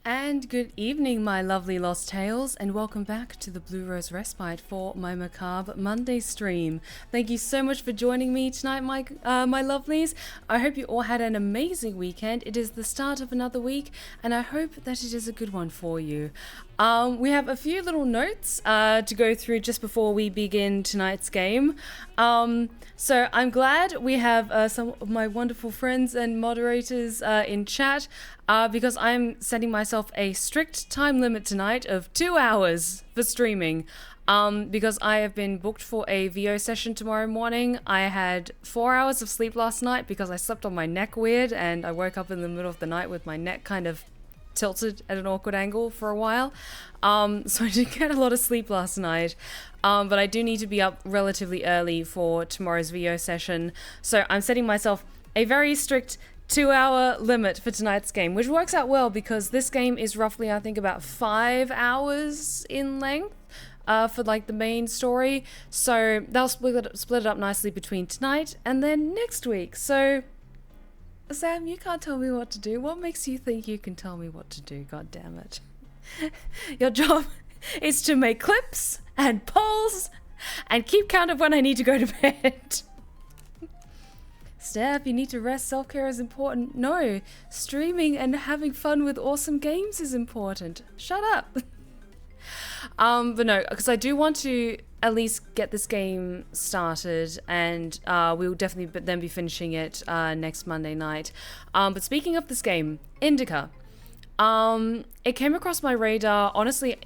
And good evening, my lovely Lost Tales, and welcome back to the Blue Rose Respite for my Macabre Monday stream. Thank you so much for joining me tonight, my lovelies. I hope you all had an amazing weekend. It is the start of another week, and I hope that it is a good one for you. We have a few little notes to go through just before we begin tonight's game. So I'm glad we have some of my wonderful friends and moderators in chat because I'm setting myself a strict time limit tonight of 2 hours for streaming because I have been booked for a VO session tomorrow morning. I had 4 hours of sleep last night because I slept on my neck weird and I woke up in the middle of the night with my neck kind of tilted at an awkward angle for a while. So I didn't get a lot of sleep last night. But I do need to be up relatively early for tomorrow's VO session. So I'm setting myself a very strict 2-hour limit for tonight's game, which works out well because this game is roughly, I think, about 5 hours in length for like the main story. So they'll split it up nicely between tonight and then next week. So Sam, you can't tell me what to do. What makes you think you can tell me what to do? God damn it. Your job is to make clips and polls and keep count of when I need to go to bed. Steph, you need to rest. Self-care is important. No, streaming and having fun with awesome games is important. Shut up. But no, because I do want to at least get this game started, and we'll definitely then be finishing it next Monday night. But speaking of this game, INDIKA, it came across my radar. Honestly,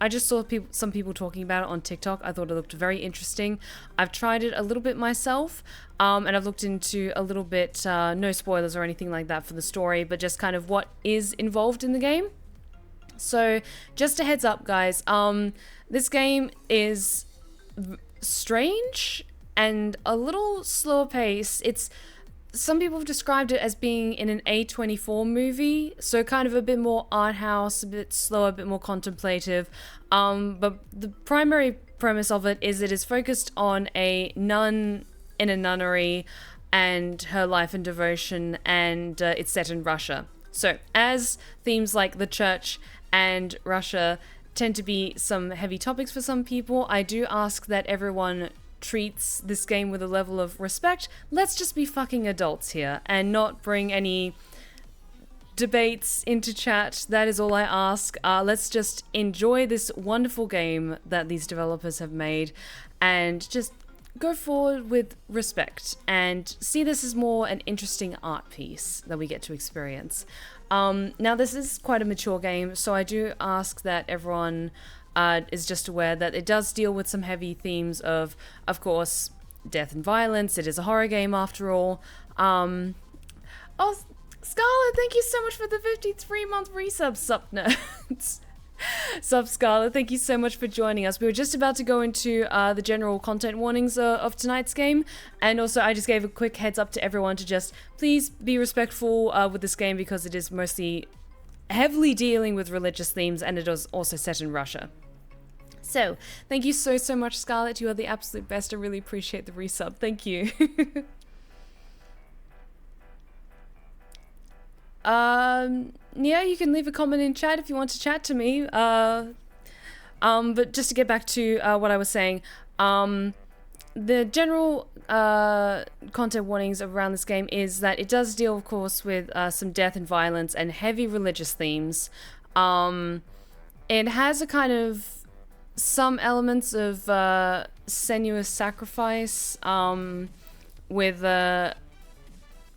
I just saw some people talking about it on TikTok. I thought it looked very interesting. I've tried it a little bit myself, and I've looked into a little bit, no spoilers or anything like that for the story, but just kind of what is involved in the game. So just a heads up, guys, this game is strange and a little slower pace. Some people have described it as being in an A24 movie, so kind of a bit more art house, a bit slower, a bit more contemplative. But the primary premise of it is focused on a nun in a nunnery and her life and devotion, and it's set in Russia. So as themes like the church and Russia tend to be some heavy topics for some people, I do ask that everyone treats this game with a level of respect. Let's just be fucking adults here and not bring any debates into chat. That is all I ask. Let's just enjoy this wonderful game that these developers have made and just go forward with respect and see this as more an interesting art piece that we get to experience. Now this is quite a mature game, so I do ask that everyone is just aware that it does deal with some heavy themes of course, death and violence. It is a horror game after all. Oh, Scarlett, thank you so much for the 53-month resub, Supnerds. Sup, Scarlett, thank you so much for joining us. We were just about to go into the general content warnings of tonight's game, and also I just gave a quick heads up to everyone to just please be respectful with this game because it is mostly heavily dealing with religious themes, and it is also set in Russia. So, thank you so much, Scarlett. You are the absolute best. I really appreciate the resub. Thank you. Yeah, you can leave a comment in chat if you want to chat to me. But just to get back to what I was saying, the general content warnings around this game is that it does deal, of course, with some death and violence and heavy religious themes. It has a kind of some elements of sensuous sacrifice with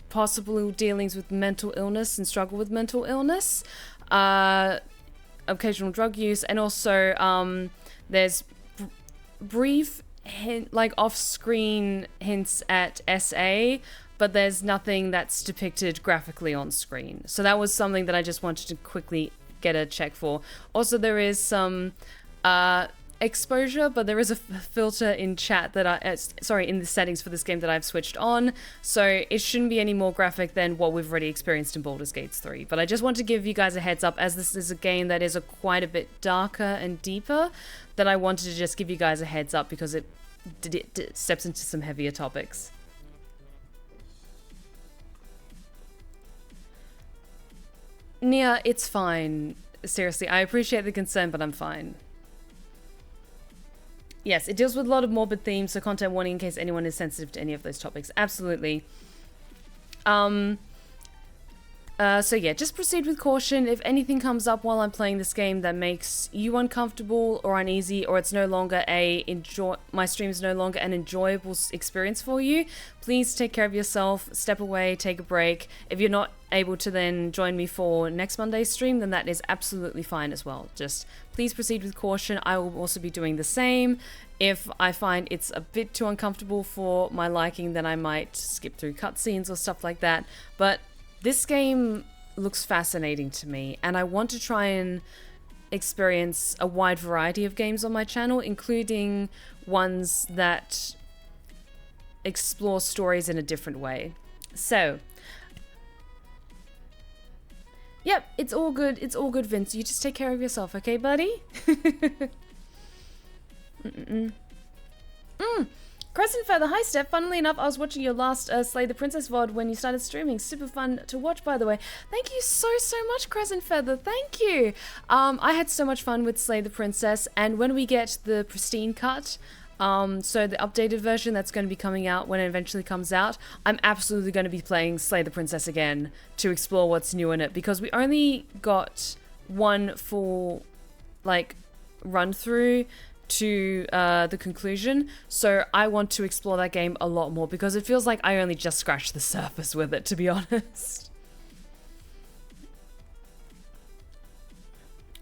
possible dealings with mental illness and struggle with mental illness, occasional drug use, and also there's brief off-screen hints at SA, but there's nothing that's depicted graphically on screen. So that was something that I just wanted to quickly get a check for. Also, there is some exposure, but there is a filter in chat that in the settings for this game that I've switched on, so it shouldn't be any more graphic than what we've already experienced in Baldur's Gate 3. But I just want to give you guys a heads up, as this is a game that is quite a bit darker and deeper, that I wanted to just give you guys a heads up because it steps into some heavier topics. Nia, it's fine. Seriously, I appreciate the concern, but I'm fine. Yes, it deals with a lot of morbid themes, so content warning in case anyone is sensitive to any of those topics. Absolutely. So yeah, just proceed with caution. If anything comes up while I'm playing this game that makes you uncomfortable or uneasy, or it's no longer my stream is no longer an enjoyable experience for you, please take care of yourself, step away, take a break. If you're not able to then join me for next Monday's stream, then that is absolutely fine as well. Just please proceed with caution. I will also be doing the same. If I find it's a bit too uncomfortable for my liking, then I might skip through cutscenes or stuff like that. But this game looks fascinating to me, and I want to try and experience a wide variety of games on my channel, including ones that explore stories in a different way. So, yep, it's all good. It's all good, Vince. You just take care of yourself, okay, buddy? Crescent Feather, hi Steph. Funnily enough, I was watching your last Slay the Princess VOD when you started streaming. Super fun to watch, by the way. Thank you so much, Crescent Feather. Thank you. I had so much fun with Slay the Princess, and when we get the pristine cut, so the updated version that's going to be coming out when it eventually comes out, I'm absolutely going to be playing Slay the Princess again to explore what's new in it, because we only got one full, like, run through to the conclusion, so I want to explore that game a lot more, because it feels like I only just scratched the surface with it, to be honest.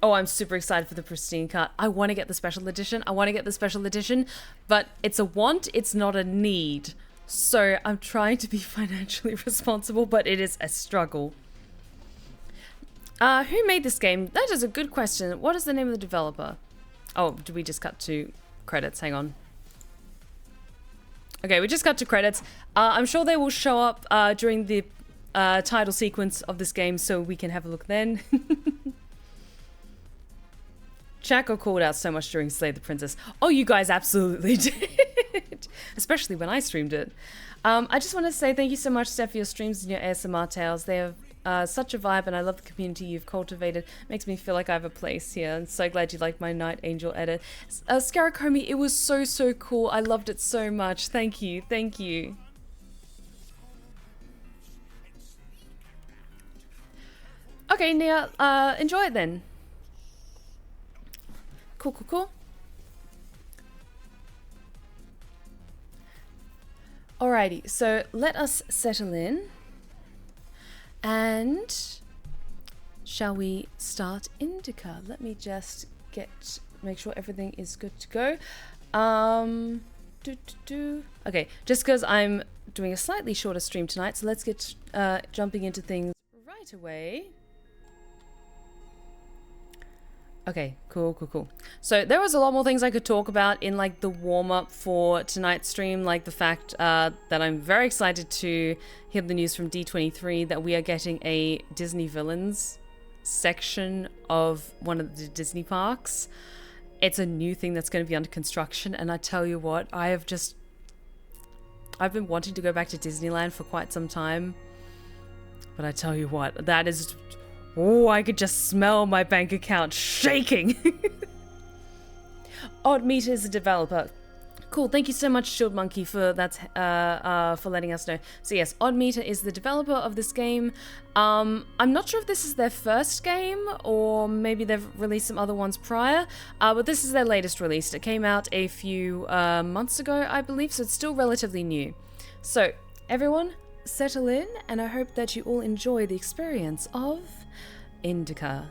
Oh, I'm super excited for the pristine cut. I want to get the special edition. But it's a want, it's not a need. So I'm trying to be financially responsible, but it is a struggle. Who made this game? That is a good question. What is the name of the developer? Oh, did we just cut to credits? Hang on. Okay, we just cut to credits. I'm sure they will show up during the title sequence of this game, so we can have a look then. Chaco called out so much during Slay the Princess. Oh, you guys absolutely did. Especially when I streamed it. I just want to say thank you so much, Steph, for your streams and your ASMR tales. They have such a vibe, and I love the community you've cultivated. Makes me feel like I have a place here. I'm so glad you liked my Night Angel edit. Scaracomi, it was so cool. I loved it so much. Thank you. Okay, Nia, enjoy it then. Cool. Alrighty, so let us settle in. And shall we start INDIKA? Let me just make sure everything is good to go. Okay, just because I'm doing a slightly shorter stream tonight, so let's get jumping into things right away. Okay, cool. So there was a lot more things I could talk about in like the warm-up for tonight's stream, like the fact that I'm very excited to hear the news from D23 that we are getting a Disney villains section of one of the Disney parks. It's a new thing that's going to be under construction, and I tell you what, I've been wanting to go back to Disneyland for quite some time, but I tell you what, that is... Oh, I could just smell my bank account shaking. Oddmeter is a developer. Cool, thank you so much, Shield Monkey, for that, for letting us know. So yes, Oddmeter is the developer of this game. I'm not sure if this is their first game, or maybe they've released some other ones prior, but this is their latest release. It came out a few months ago, I believe, so it's still relatively new. So, everyone, settle in, and I hope that you all enjoy the experience of INDIKA.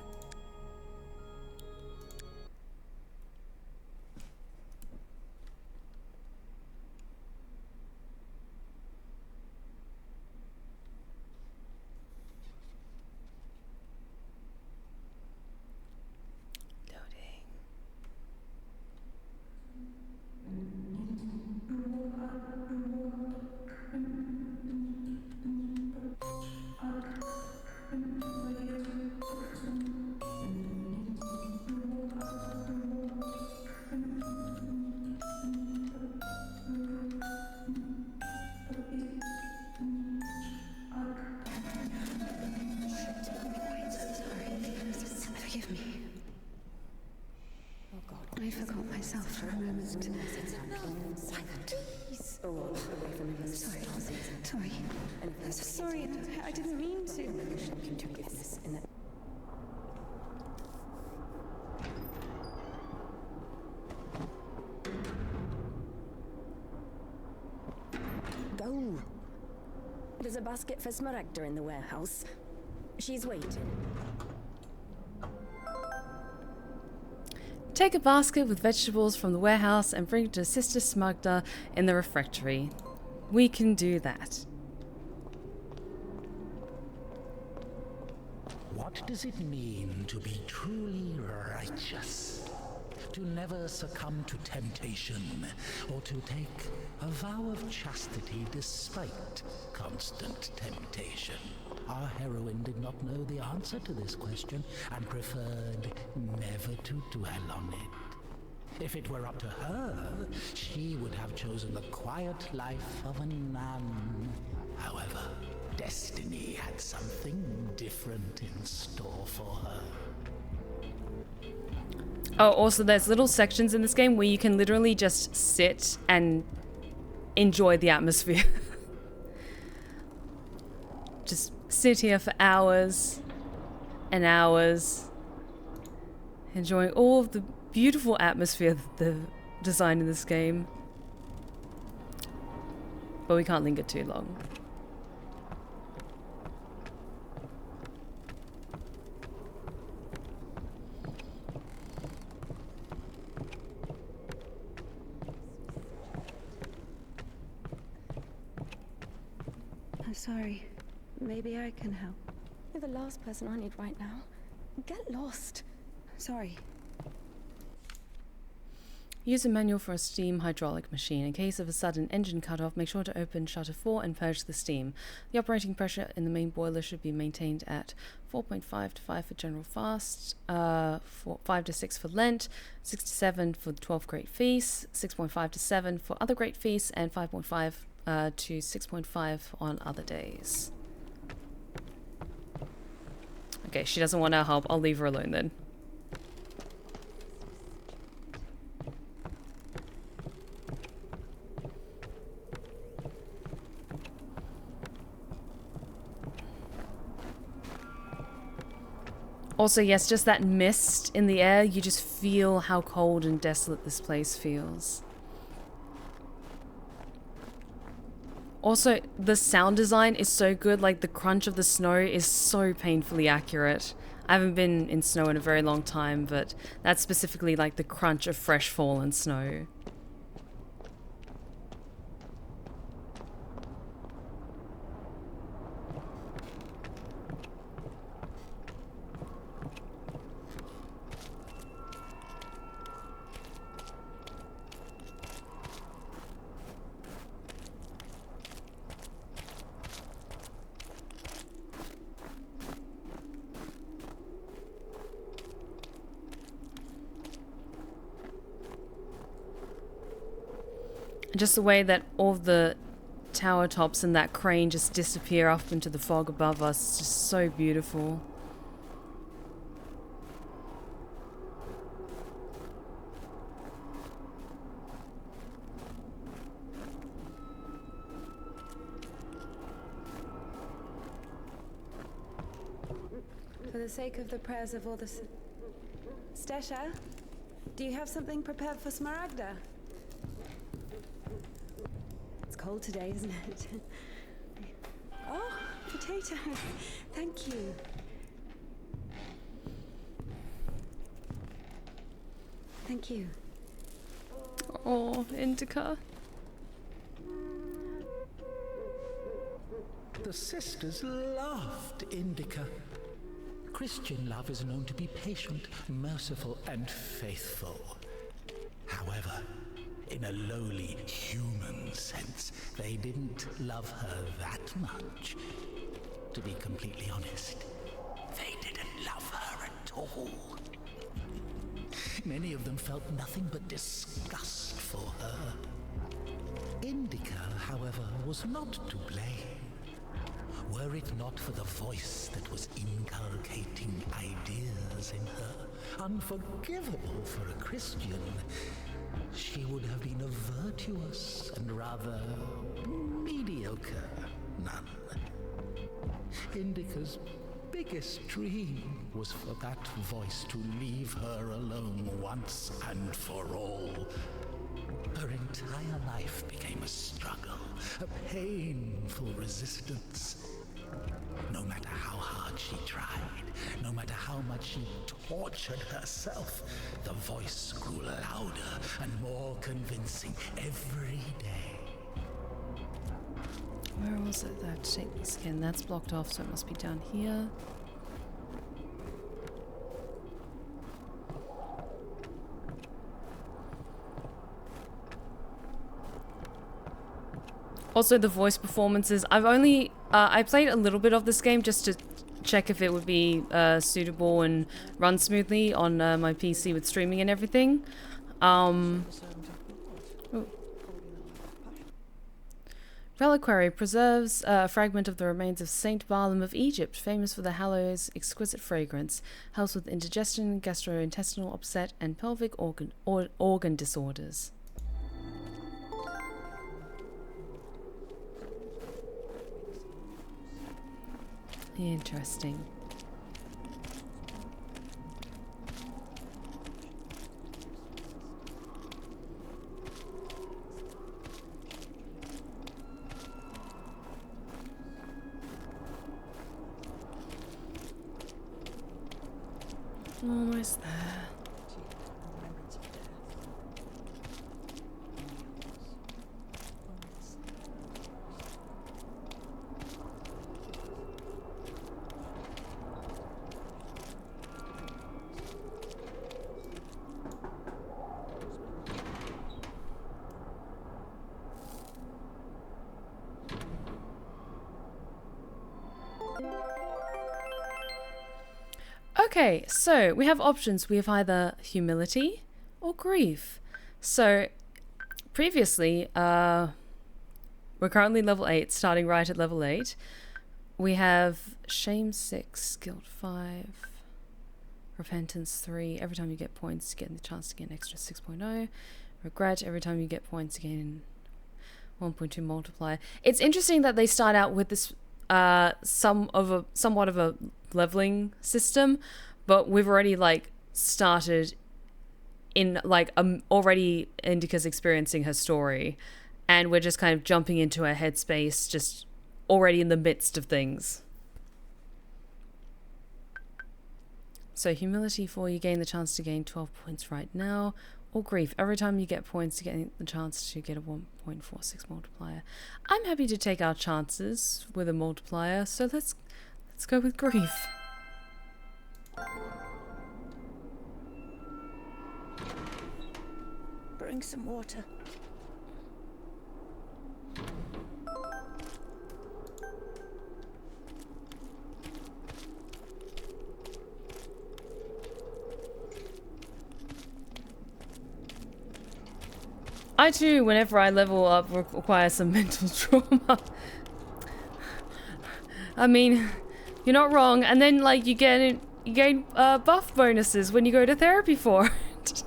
I forgot myself for a moment. Please. Sorry. Sorry, I didn't mean to. Go. There's a basket for Smaragda in the warehouse. She's waiting. Take a basket with vegetables from the warehouse and bring it to Sister Smugda in the refectory. We can do that. What does it mean to be truly righteous? To never succumb to temptation, or to take a vow of chastity despite constant temptation? Our heroine did not know the answer to this question and preferred never to dwell on it. If it were up to her, she would have chosen the quiet life of a nun. However, destiny had something different in store for her. Oh, also there's little sections in this game where you can literally just sit and enjoy the atmosphere. Just sit here for hours and hours, enjoying all of the beautiful atmosphere that they've designed in this game. But we can't linger too long. I'm sorry. Maybe I can help. You're the last person I need right now. Get lost. Sorry. Use a manual for a steam hydraulic machine. In case of a sudden engine cutoff, make sure to open shutter 4 and purge the steam. The operating pressure in the main boiler should be maintained at 4.5 to 5 for general fast, 5 to 6 for Lent, 6 to 7 for the 12 great feasts, 6.5 to 7 for other great feasts, and 5.5 to 6.5 on other days. Okay, she doesn't want our help. I'll leave her alone then. Also, yes, just that mist in the air, you just feel how cold and desolate this place feels. Also, the sound design is so good, like the crunch of the snow is so painfully accurate. I haven't been in snow in a very long time, but that's specifically like the crunch of fresh fallen snow. Just the way that all of the tower tops and that crane just disappear up into the fog above us. It's just so beautiful. For the sake of the prayers of all the... Stesha, do you have something prepared for Smaragda? It's cold today, isn't it? Oh, potatoes. Thank you. Thank you. Oh, INDIKA. The sisters loved INDIKA. Christian love is known to be patient, merciful, and faithful. However, in a lowly human sense, they didn't love her that much. To be completely honest, they didn't love her at all. Many of them felt nothing but disgust for her. INDIKA, however, was not to blame. Were it not for the voice that was inculcating ideas in her, unforgivable for a Christian, she would have been a virtuous and rather mediocre nun. Indika's biggest dream was for that voice to leave her alone once and for all. Her entire life became a struggle, a painful resistance. No matter how hard she tried, no matter how much she tortured herself, the voice grew louder and more convincing every day. Where was it that take the skin? That's blocked off, so it must be down here. Also, the voice performances. I've only I played a little bit of this game just to check if it would be suitable and run smoothly on my PC with streaming and everything. Reliquary preserves a fragment of the remains of Saint Barlaam of Egypt, famous for the Hallow's exquisite fragrance. Helps with indigestion, gastrointestinal upset, and pelvic organ disorders. Interesting. Almost there. Okay, so we have options. We have either humility or grief. So previously, we're currently level 8, starting right at level 8. We have shame 6, guilt 5, repentance 3. Every time you get points, you get the chance to get an extra 6.0. Regret, every time you get points, you gain 1.2 multiplier. It's interesting that they start out with this somewhat of a leveling system, but we've already like started in like already Indika's experiencing her story, and we're just kind of jumping into her headspace, just already in the midst of things. So humility 4, you gain the chance to gain 12 points right now. Or grief, every time you get points, you get the chance to get a 1.46 multiplier. I'm happy to take our chances with a multiplier, so let's go with grief. Bring some water. I too, whenever I level up, require some mental trauma. I mean, you're not wrong. And then, like, you gain buff bonuses when you go to therapy for it.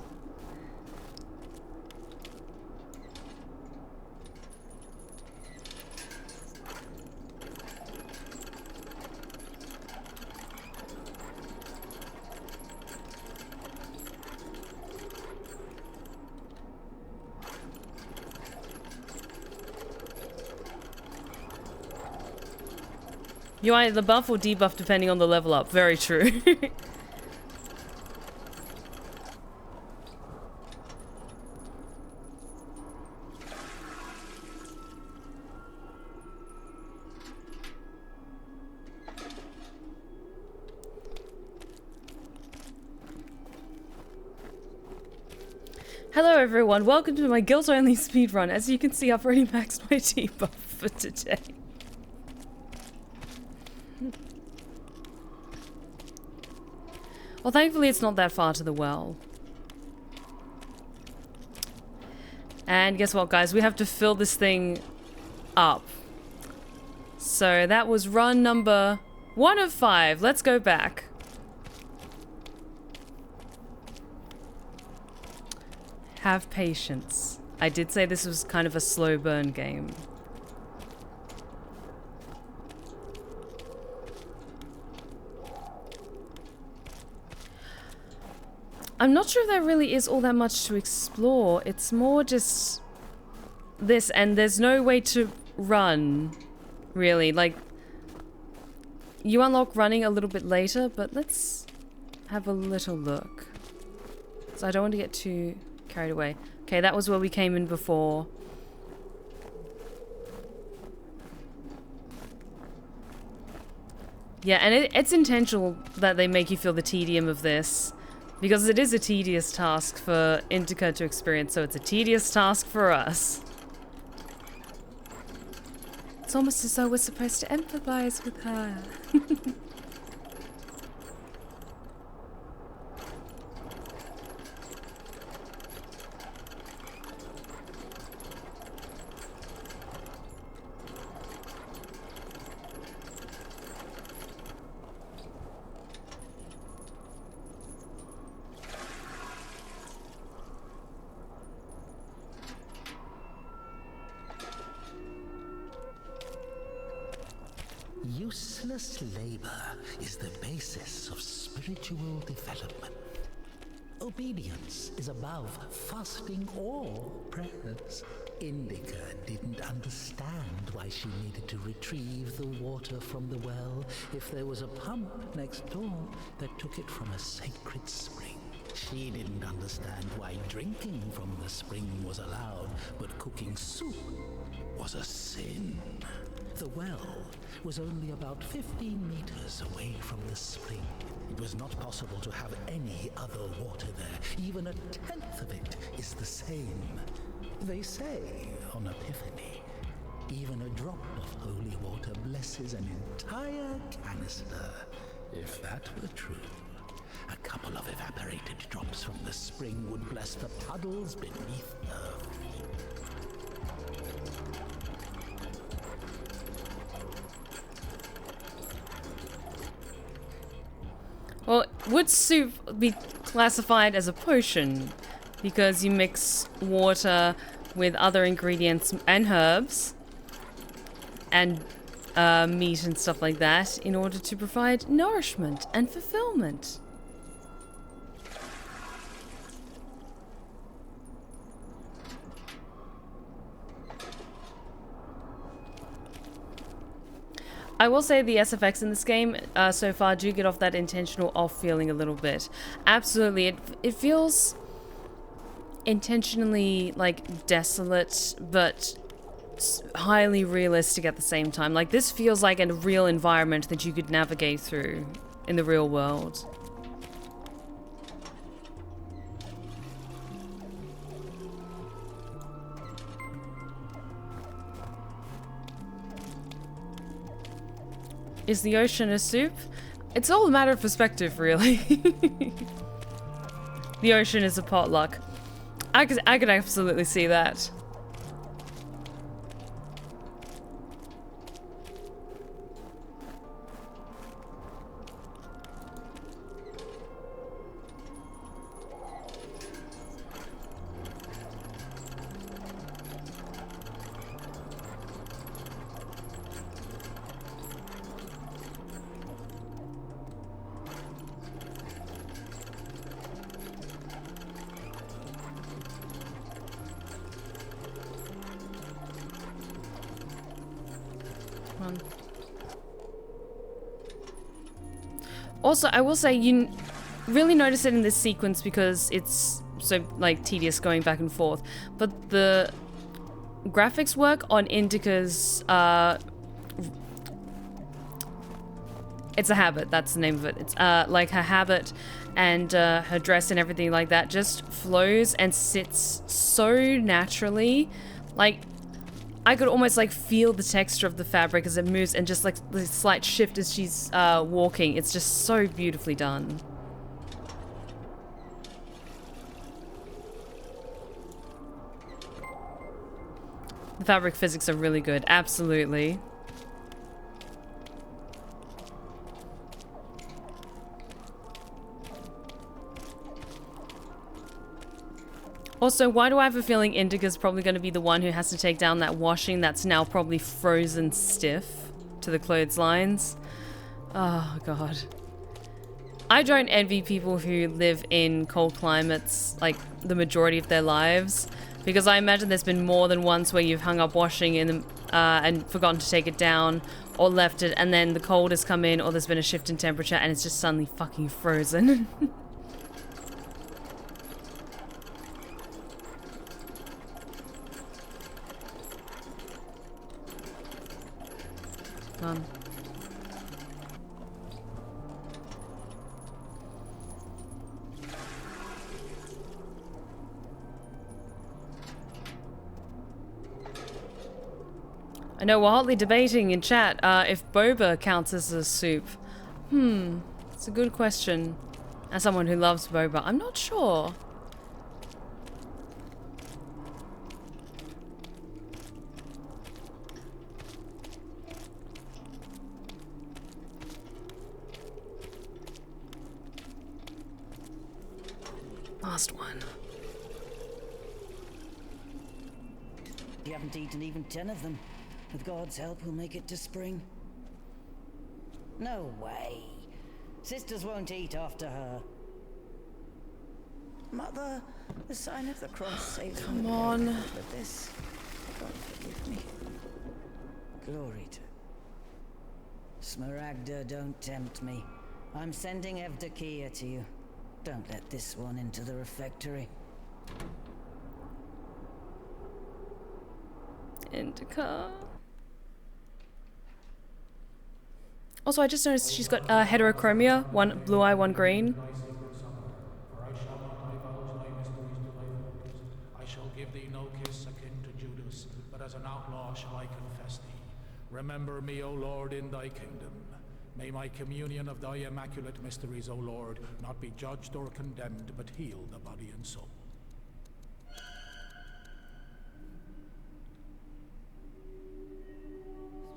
You either buff or debuff depending on the level up. Very true. Hello everyone, welcome to my guilt only speedrun. As you can see, I've already maxed my debuff for today. Well, thankfully it's not that far to the well. And guess what, guys? We have to fill this thing up. So that was run number 1 of 5. Let's go back. Have patience. I did say this was kind of a slow burn game. I'm not sure if there really is all that much to explore. It's more just this, and there's no way to run, really. Like, you unlock running a little bit later, but let's have a little look. So I don't want to get too carried away. Okay, that was where we came in before. Yeah, and it's intentional that they make you feel the tedium of this. Because it is a tedious task for INDIKA to experience, so it's a tedious task for us. It's almost as though we're supposed to empathize with her. Useless labor is the basis of spiritual development. Obedience is above fasting or prayers. INDIKA didn't understand why she needed to retrieve the water from the well if there was a pump next door that took it from a sacred spring. She didn't understand why drinking from the spring was allowed, but cooking soup was a sin. The well was only about 15 meters away from the spring. It was not possible to have any other water there. Even a tenth of it is the same. They say on Epiphany, even a drop of holy water blesses an entire canister. If that were true, a couple of evaporated drops from the spring would bless the puddles beneath her feet. Well, would soup be classified as a potion? Because you mix water with other ingredients and herbs and meat and stuff like that in order to provide nourishment and fulfillment. I will say the SFX in this game so far do get off that intentional off feeling a little bit. Absolutely, it feels intentionally like desolate, but highly realistic at the same time. Like, this feels like a real environment that you could navigate through in the real world. Is the ocean a soup? It's all a matter of perspective, really. The ocean is a potluck. I could absolutely see that. Also, I will say, you really notice it in this sequence because it's so, like, tedious going back and forth. But the graphics work on INDIKA's, it's a habit, that's the name of it. It's, like, her habit and, her dress and everything like that just flows and sits so naturally. Like, I could almost like feel the texture of the fabric as it moves, and just like the slight shift as she's walking. It's just so beautifully done. The fabric physics are really good, absolutely. Also, why do I have a feeling Indika's probably going to be the one who has to take down that washing that's now probably frozen stiff to the clotheslines? Oh, God. I don't envy people who live in cold climates, like, the majority of their lives. Because I imagine there's been more than once where you've hung up washing in, and forgotten to take it down, or left it, and then the cold has come in, or there's been a shift in temperature, and it's just suddenly fucking frozen. Come on. I know we're hotly debating in chat if boba counts as a soup. It's a good question. As someone who loves boba, I'm not sure. Last one. You haven't eaten even 10 of them. With God's help, we'll make it to spring. No way. Sisters won't eat after her. Mother, the sign of the cross saves me. Come on. But this, God forgive me. Glory to Smaragda, don't tempt me. I'm sending Evdokia to you. Don't let this one into the refectory. Indika. Also, I just noticed she's got heterochromia, one blue eye, one green. I shall give thee no kiss akin to Judas, but as an outlaw shall I confess thee. Remember me, O Lord, in thy kingdom. May my communion of thy immaculate mysteries, O Lord, not be judged or condemned, but heal the body and soul.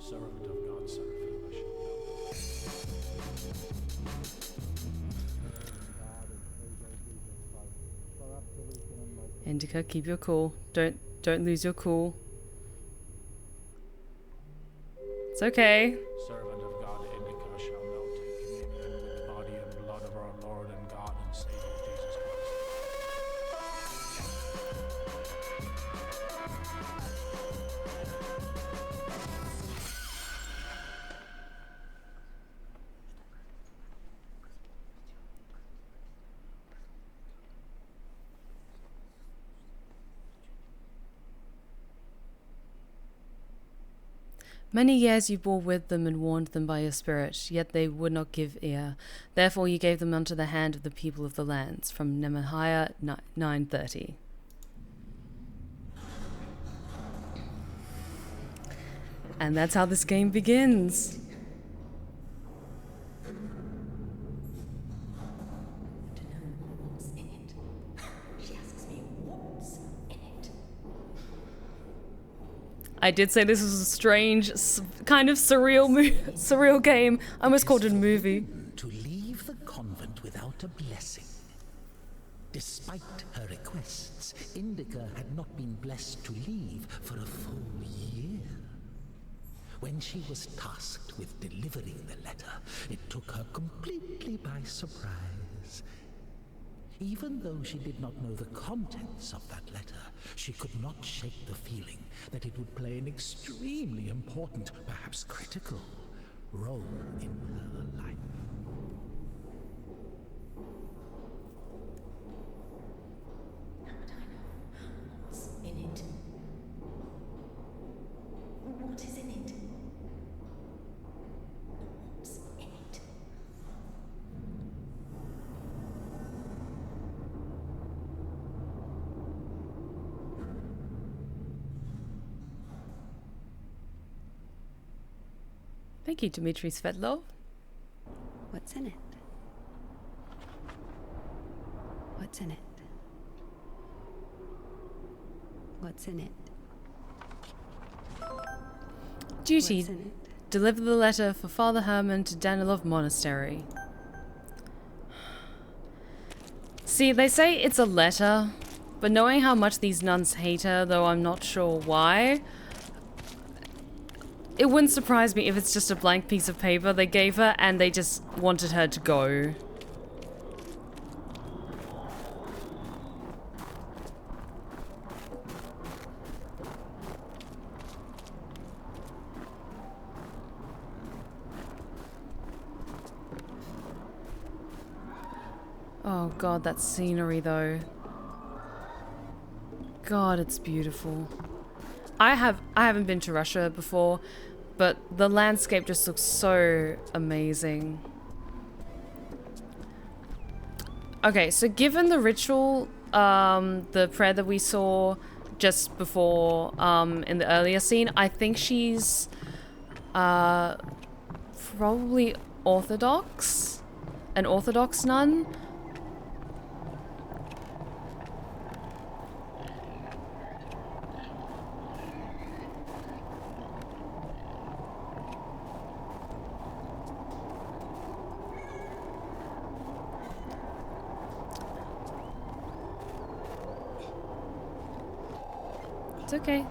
Servant of God, serve fellowship. Indika, keep your cool. Don't lose your cool. It's okay. Servant of God, Indika, shall now take communion with the body and blood of our Lord and God and Savior Jesus Many years you bore with them and warned them by your spirit, yet they would not give ear. Therefore you gave them unto the hand of the people of the lands. From Nehemiah 9:30. And that's how this game begins. I did say this was a strange, kind of surreal game. I almost called it a movie. To leave the convent without a blessing. Despite her requests, Indika had not been blessed to leave for a full year. When she was tasked with delivering the letter, it took her completely by surprise. Even though she did not know the contents of that letter, she could not shake the feeling that it would play an extremely important, perhaps critical, role in her life. What's in it? What is in it? What's in it? Thank you, Dmitry Svetlov. What's in it? What's in it? What's in it? Duty. What's in it? Deliver the letter for Father Herman to Danilov Monastery. See, they say it's a letter, But knowing how much these nuns hate her, though I'm not sure why, it wouldn't surprise me if it's just a blank piece of paper they gave her and they just wanted her to go. Oh god, that scenery though. God, it's beautiful. I haven't been to Russia before, but the landscape just looks so amazing. Okay, so given the ritual, the prayer that we saw just before in the earlier scene, I think she's probably Orthodox, an Orthodox nun. It's okay.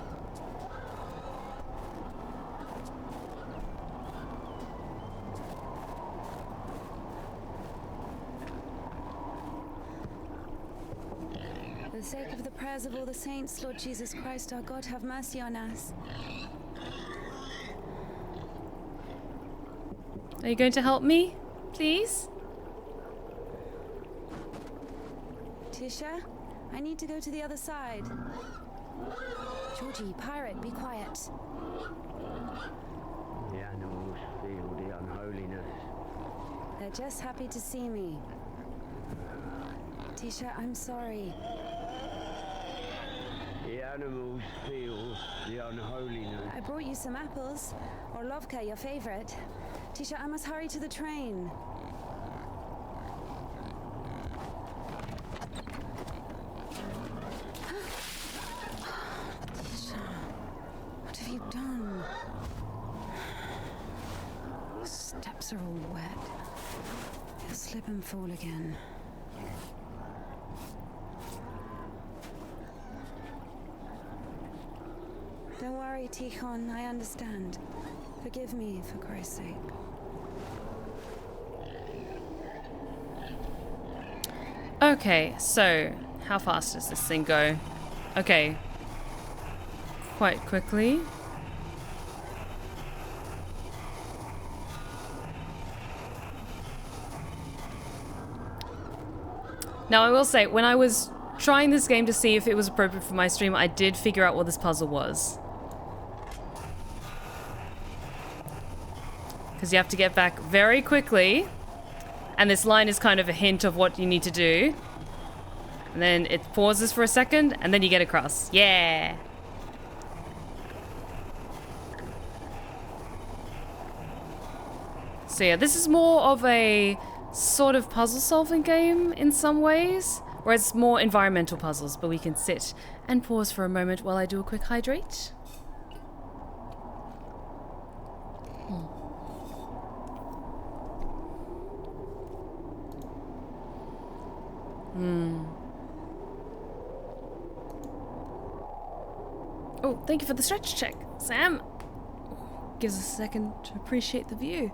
For the sake of the prayers of all the saints, Lord Jesus Christ, our God, have mercy on us. Are you going to help me, please? Tisha, I need to go to the other side. Georgie, pirate, be quiet. The animals feel the unholiness. They're just happy to see me. Tisha, I'm sorry. The animals feel the unholiness. I brought you some apples. Orlovka, your favorite. Tisha, I must hurry to the train. Tisha, what have you done? Your steps are all wet. You'll slip and fall again. Don't worry, TyJon, I understand. Forgive me, for Christ's sake. Okay, so how fast does this thing go? Okay, quite quickly. Now I will say, when I was trying this game to see if it was appropriate for my stream, I did figure out what this puzzle was. Because you have to get back very quickly. And this line is kind of a hint of what you need to do. And then it pauses for a second, and then you get across. Yeah! So yeah, this is more of a sort of puzzle-solving game in some ways. Whereas it's more environmental puzzles, but we can sit and pause for a moment while I do a quick hydrate. Oh, thank you for the stretch check, Sam. Gives us a second to appreciate the view.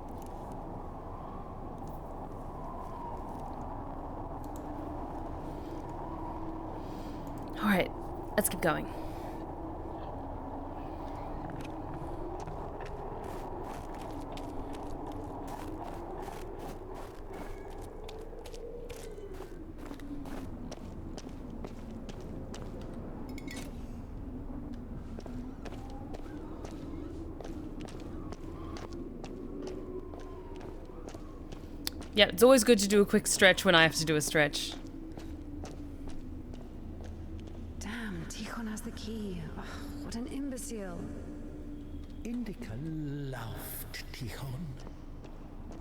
Alright, let's keep going. Yeah, it's always good to do a quick stretch when I have to do a stretch. Damn, TyJon has the key. Oh, what an imbecile. INDIKA loved TyJon.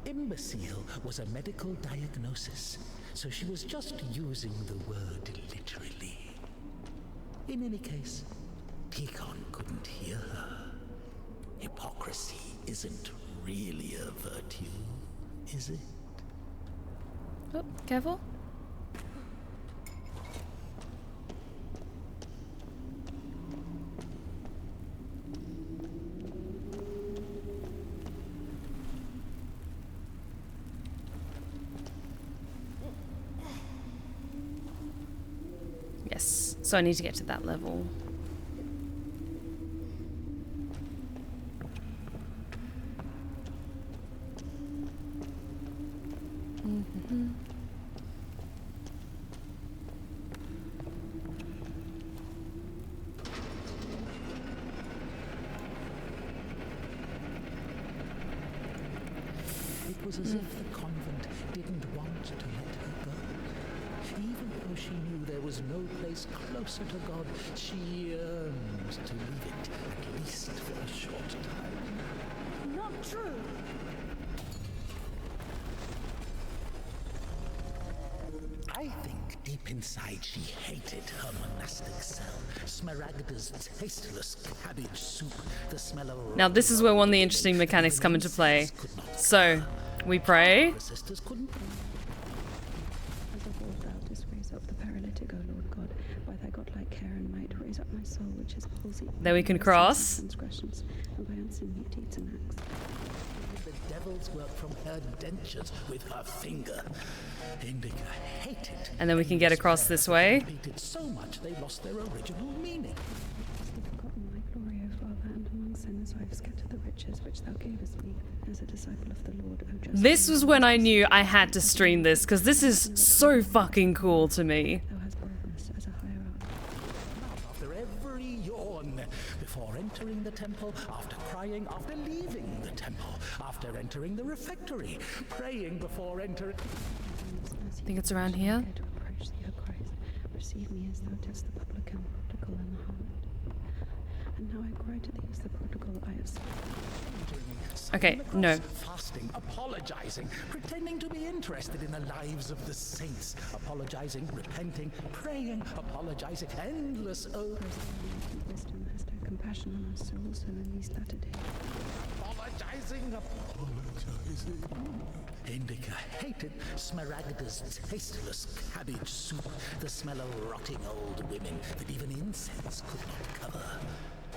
Imbecile was a medical diagnosis, so she was just using the word literally. In any case, TyJon couldn't hear her. Hypocrisy isn't really a virtue, is it? Oh, careful. So I need to get to that level. It was as if the convent didn't want to let her go. Even though she knew there was no place closer to God, she yearned to leave it, at least for a short time. Not true. I think deep inside she hated her monastic cell. Smaragda's tasteless cabbage soup, the smell of... Now this is where one of the interesting mechanics come into play. So, we pray. The sisters couldn't... As of old thou didst raise up the paralytic, O Lord God, by thy godlike care and might, raise up my soul, which is palsied. There we can cross. Transgressions, and by unseemly deeds and acts. The devil's work from her dentures with her finger. INDIKA hated. And then we can get across this way. Repeated so much they lost their original meaning. Hast thou forgotten my glory, O Father, and among sinners I have scattered the riches which thou gavest me, as a disciple of the Lord, O just. This was when I knew I had to stream this, because this is so fucking cool to me. Thou hast boldness as a hierarch. After every yawn, before entering the temple, after crying, after leaving the temple, after entering the refectory, praying before entering... I think it's around here. To approach thee, O Christ. Receive me as thou didst the publican, prodigal, and the harlot. And now I cry to thee as the prodigal I have seen. Okay, no. Fasting, apologizing, pretending to be interested in the lives of the saints, apologizing, repenting, praying, apologizing, endless Wisdom, hast thou compassion on us, so also in these latter days. apologizing. INDIKA hated Smaragda's tasteless cabbage soup, the smell of rotting old women that even incense could not cover.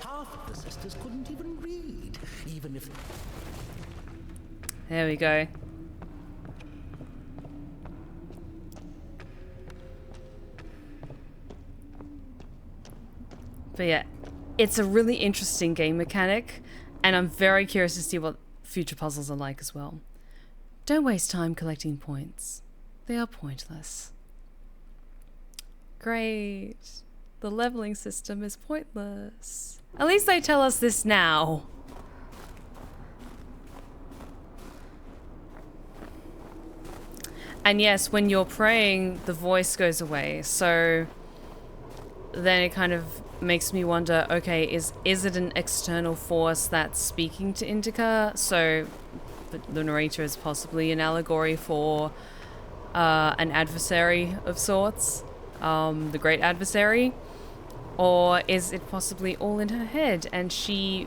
Half of the sisters couldn't even read, even if... There we go. But yeah, it's a really interesting game mechanic, and I'm very curious to see what future puzzles are like as well. Don't waste time collecting points. They are pointless. Great. The leveling system is pointless. At least they tell us this now. And yes, when you're praying, the voice goes away. So then it kind of makes me wonder, okay, is it an external force that's speaking to INDIKA? So the narrator is possibly an allegory for an adversary of sorts, the great adversary. Or is it possibly all in her head and she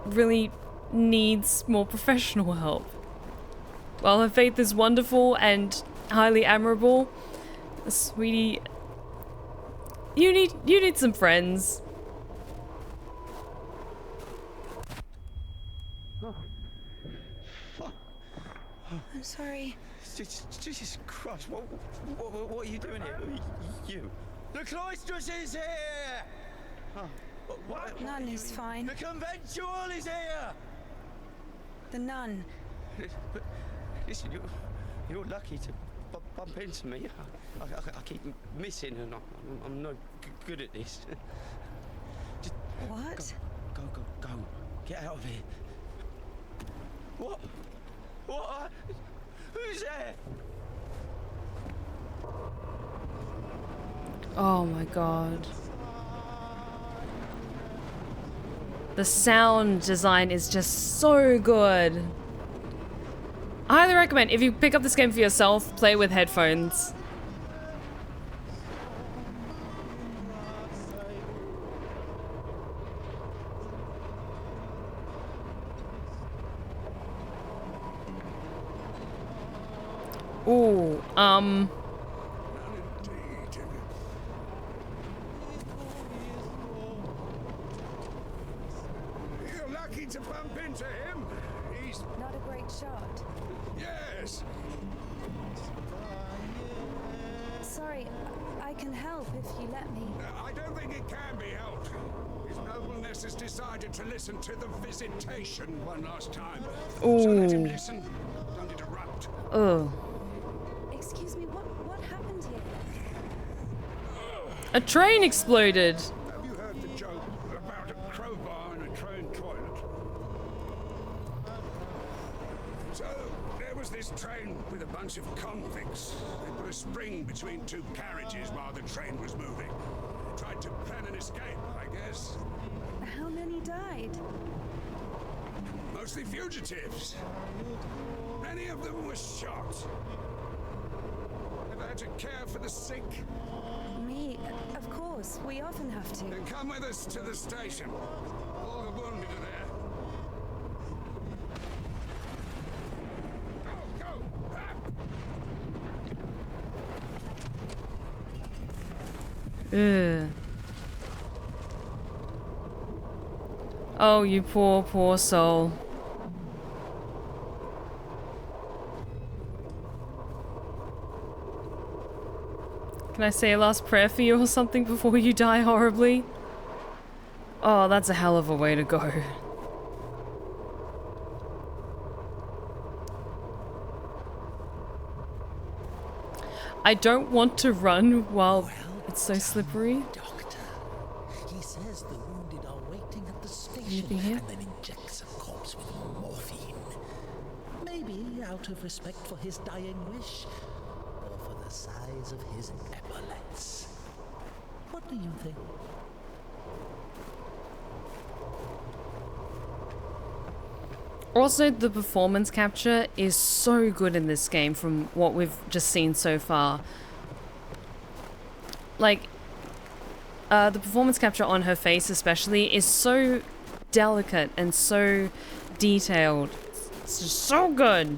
really needs more professional help? While her faith is wonderful and highly admirable, sweetie, you need some friends. I'm sorry. Jesus Christ, what are you doing here? You. The cloistress is here! Oh, what? Nun is fine. The conventual is here! The nun. But, listen, you're lucky to bump into me. I keep missing and I'm no good at this. Just What? Go. Get out of here. What? Who's there? Oh my god. The sound design is just so good. I highly recommend, if you pick up this game for yourself, play with headphones. Ooh, You're lucky to bump into him. He's... Not a great shot. Yes. Sorry, I I can help if you let me. I don't think it can be helped. His nobleness has decided to listen to the visitation one last time. So let him listen. Don't interrupt. Oh. Excuse me, what happened here? A train exploded. Have you heard the joke about a crowbar in a train toilet? So, there was this train with a bunch of convicts. They put a spring between two carriages while the train was moving. Tried to plan an escape, I guess. How many died? Mostly fugitives. Many of them were shot. Ever had to care for the sick? Me? Of course. We often have to. Then come with us to the station. All the wounded are there. Go! Ugh. Oh, you poor, poor soul. Can I say a last prayer for you or something before you die horribly? Oh, that's a hell of a way to go. I don't want to run while it's so slippery. Doctor, he says the wounded are waiting at the station Anything here? and then injects a corpse with morphine. Maybe out of respect for his dying wish, or for the size of his epaulets. What do you think? Also, the performance capture is so good in this game from what we've just seen so far. Like, the performance capture on her face especially is so delicate and so detailed. It's just so good.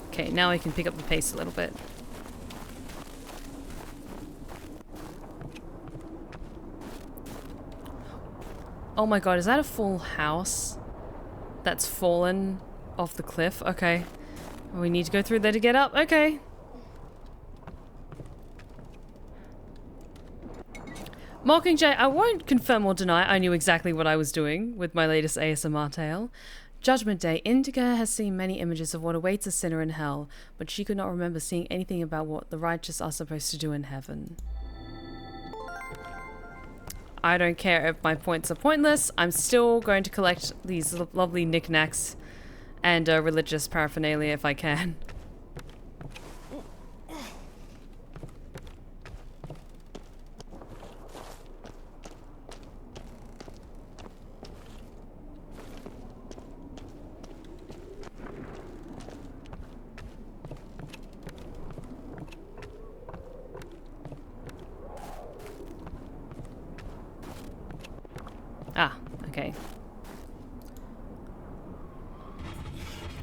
Okay, now I can pick up the pace a little bit. Oh my god, is that a full house that's fallen off the cliff? Okay. We need to go through there to get up. Okay. Mockingjay, I won't confirm or deny I knew exactly what I was doing with my latest ASMR tale. Judgment Day. INDIKA has seen many images of what awaits a sinner in hell, but she could not remember seeing anything about what the righteous are supposed to do in heaven. I don't care if my points are pointless. I'm still going to collect these lovely knickknacks and religious paraphernalia if I can. Ah, okay.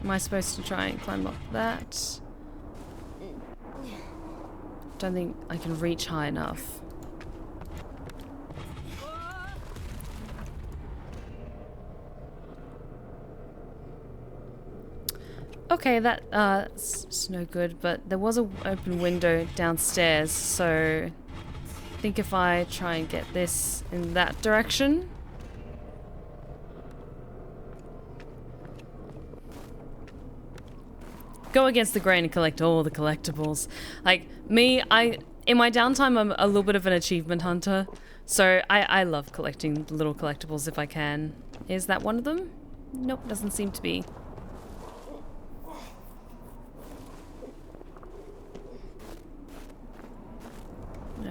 Am I supposed to try and climb up that? Don't think I can reach high enough. Okay, that's no good, but there was an open window downstairs, so I think if I try and get this in that direction. Go against the grain and collect all the collectibles. Like, me, in my downtime, I'm a little bit of an achievement hunter. So, I love collecting little collectibles if I can. Is that one of them? Nope, doesn't seem to be.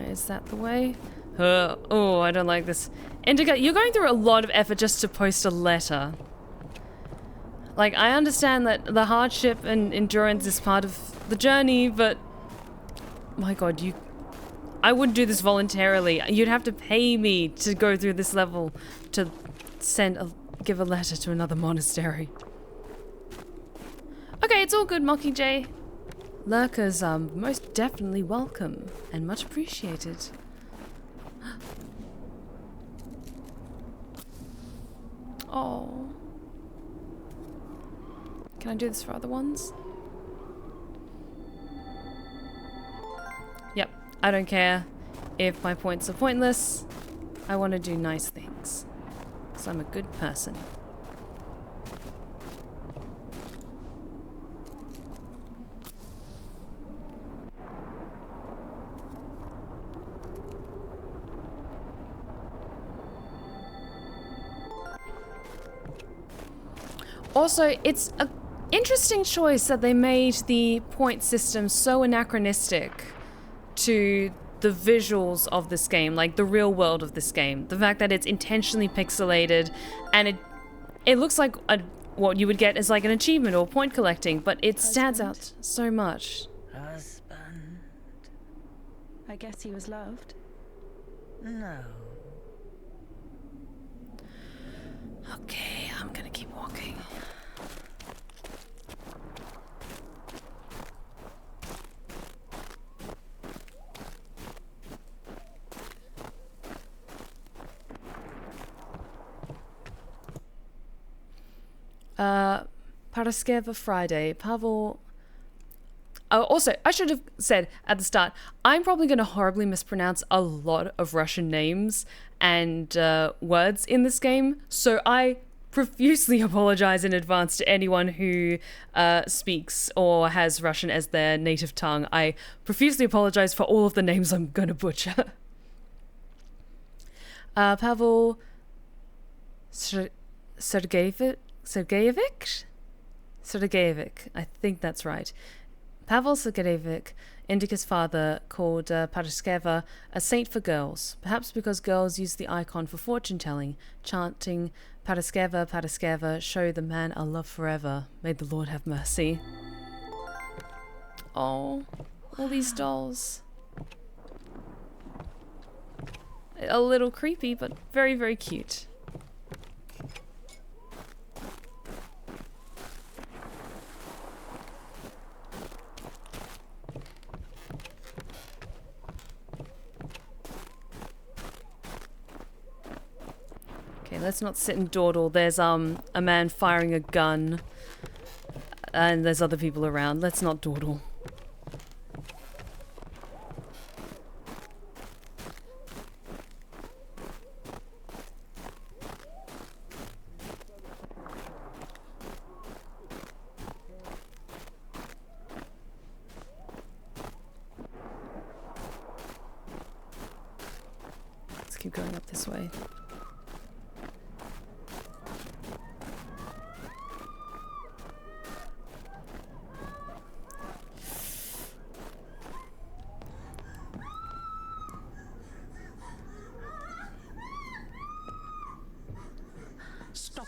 Is that the way? Oh, I don't like this. INDIKA, you're going through a lot of effort just to post a letter. Like, I understand that the hardship and endurance is part of the journey, but... My god, I wouldn't do this voluntarily. You'd have to pay me to go through this level to give a letter to another monastery. Okay, it's all good, Mockingjay. Lurkers are most definitely welcome and much appreciated. Oh. Can I do this for other ones? Yep, I don't care if my points are pointless. I want to do nice things. Because I'm a good person. Also, it's an interesting choice that they made the point system so anachronistic to the visuals of this game, like the real world of this game. The fact that it's intentionally pixelated and it looks like what you would get as like an achievement or point collecting, but it stands out so much. Husband? I guess he was loved. No. Okay, I'm gonna keep walking. Paraskeva Friday, Pavel. Oh, also, I should have said at the start, I'm probably going to horribly mispronounce a lot of Russian names and words in this game, so I profusely apologize in advance to anyone who speaks or has Russian as their native tongue. I profusely apologize for all of the names I'm going to butcher. Pavel Sergeevich? Sergeevich, I think that's right. Pavel Sergeevich, Indika's father, called Paraskeva a saint for girls, perhaps because girls use the icon for fortune-telling, chanting, Paraskeva, Paraskeva, show the man a love forever. May the Lord have mercy. Oh, all these dolls. A little creepy, but very, very cute. Okay, let's not sit and dawdle. There's a man firing a gun, and there's other people around. Let's not dawdle. Let's keep going up this way. Stop.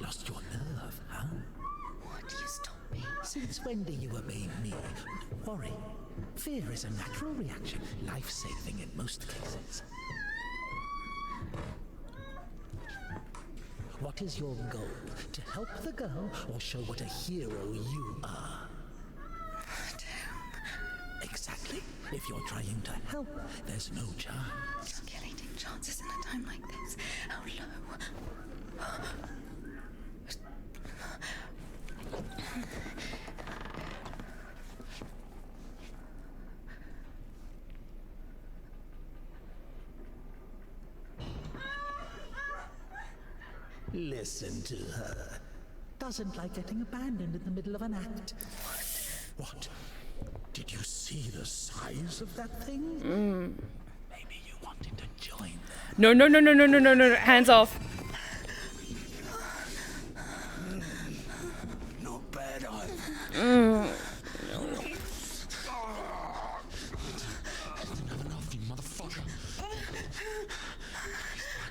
Lost your nerve, huh? What do you stop me? Since when do you obey me? Don't worry. Fear is a natural reaction, life-saving in most cases. What is your goal? To help the girl or show what a hero you are? Exactly. If you're trying to help, there's no chance. Just killing take chances in a time like this. How low? Listen to her. Doesn't like getting abandoned in the middle of an act. What? Did you see the size of that thing? Maybe you wanted to join them. No, no, no, no, no, no, no, no, hands off. Not bad, I. Didn't have enough, you motherfucker. Back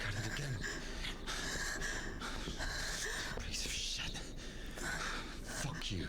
at it again. Piece of shit. Fuck you.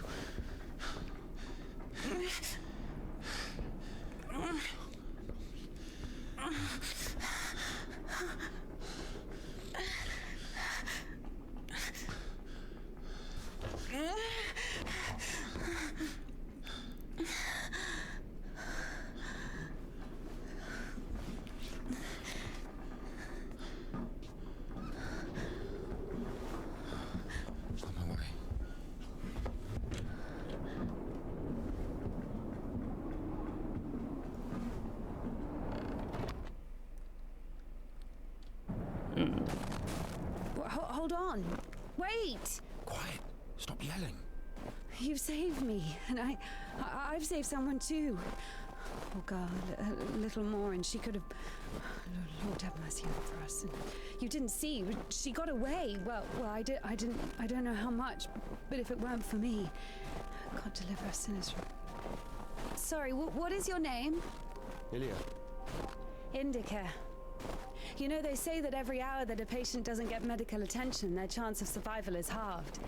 Hold on. Wait! Quiet. Stop yelling. You've saved me, and I've saved someone too. Oh God, a little more, and she could have. Lord have mercy over us. And you didn't see. She got away. Well, I didn't. I don't know how much, but if it weren't for me, God deliver us sinners from. Sorry, what is your name? Ilya. INDIKA. You know, they say that every hour that a patient doesn't get medical attention, their chance of survival is halved.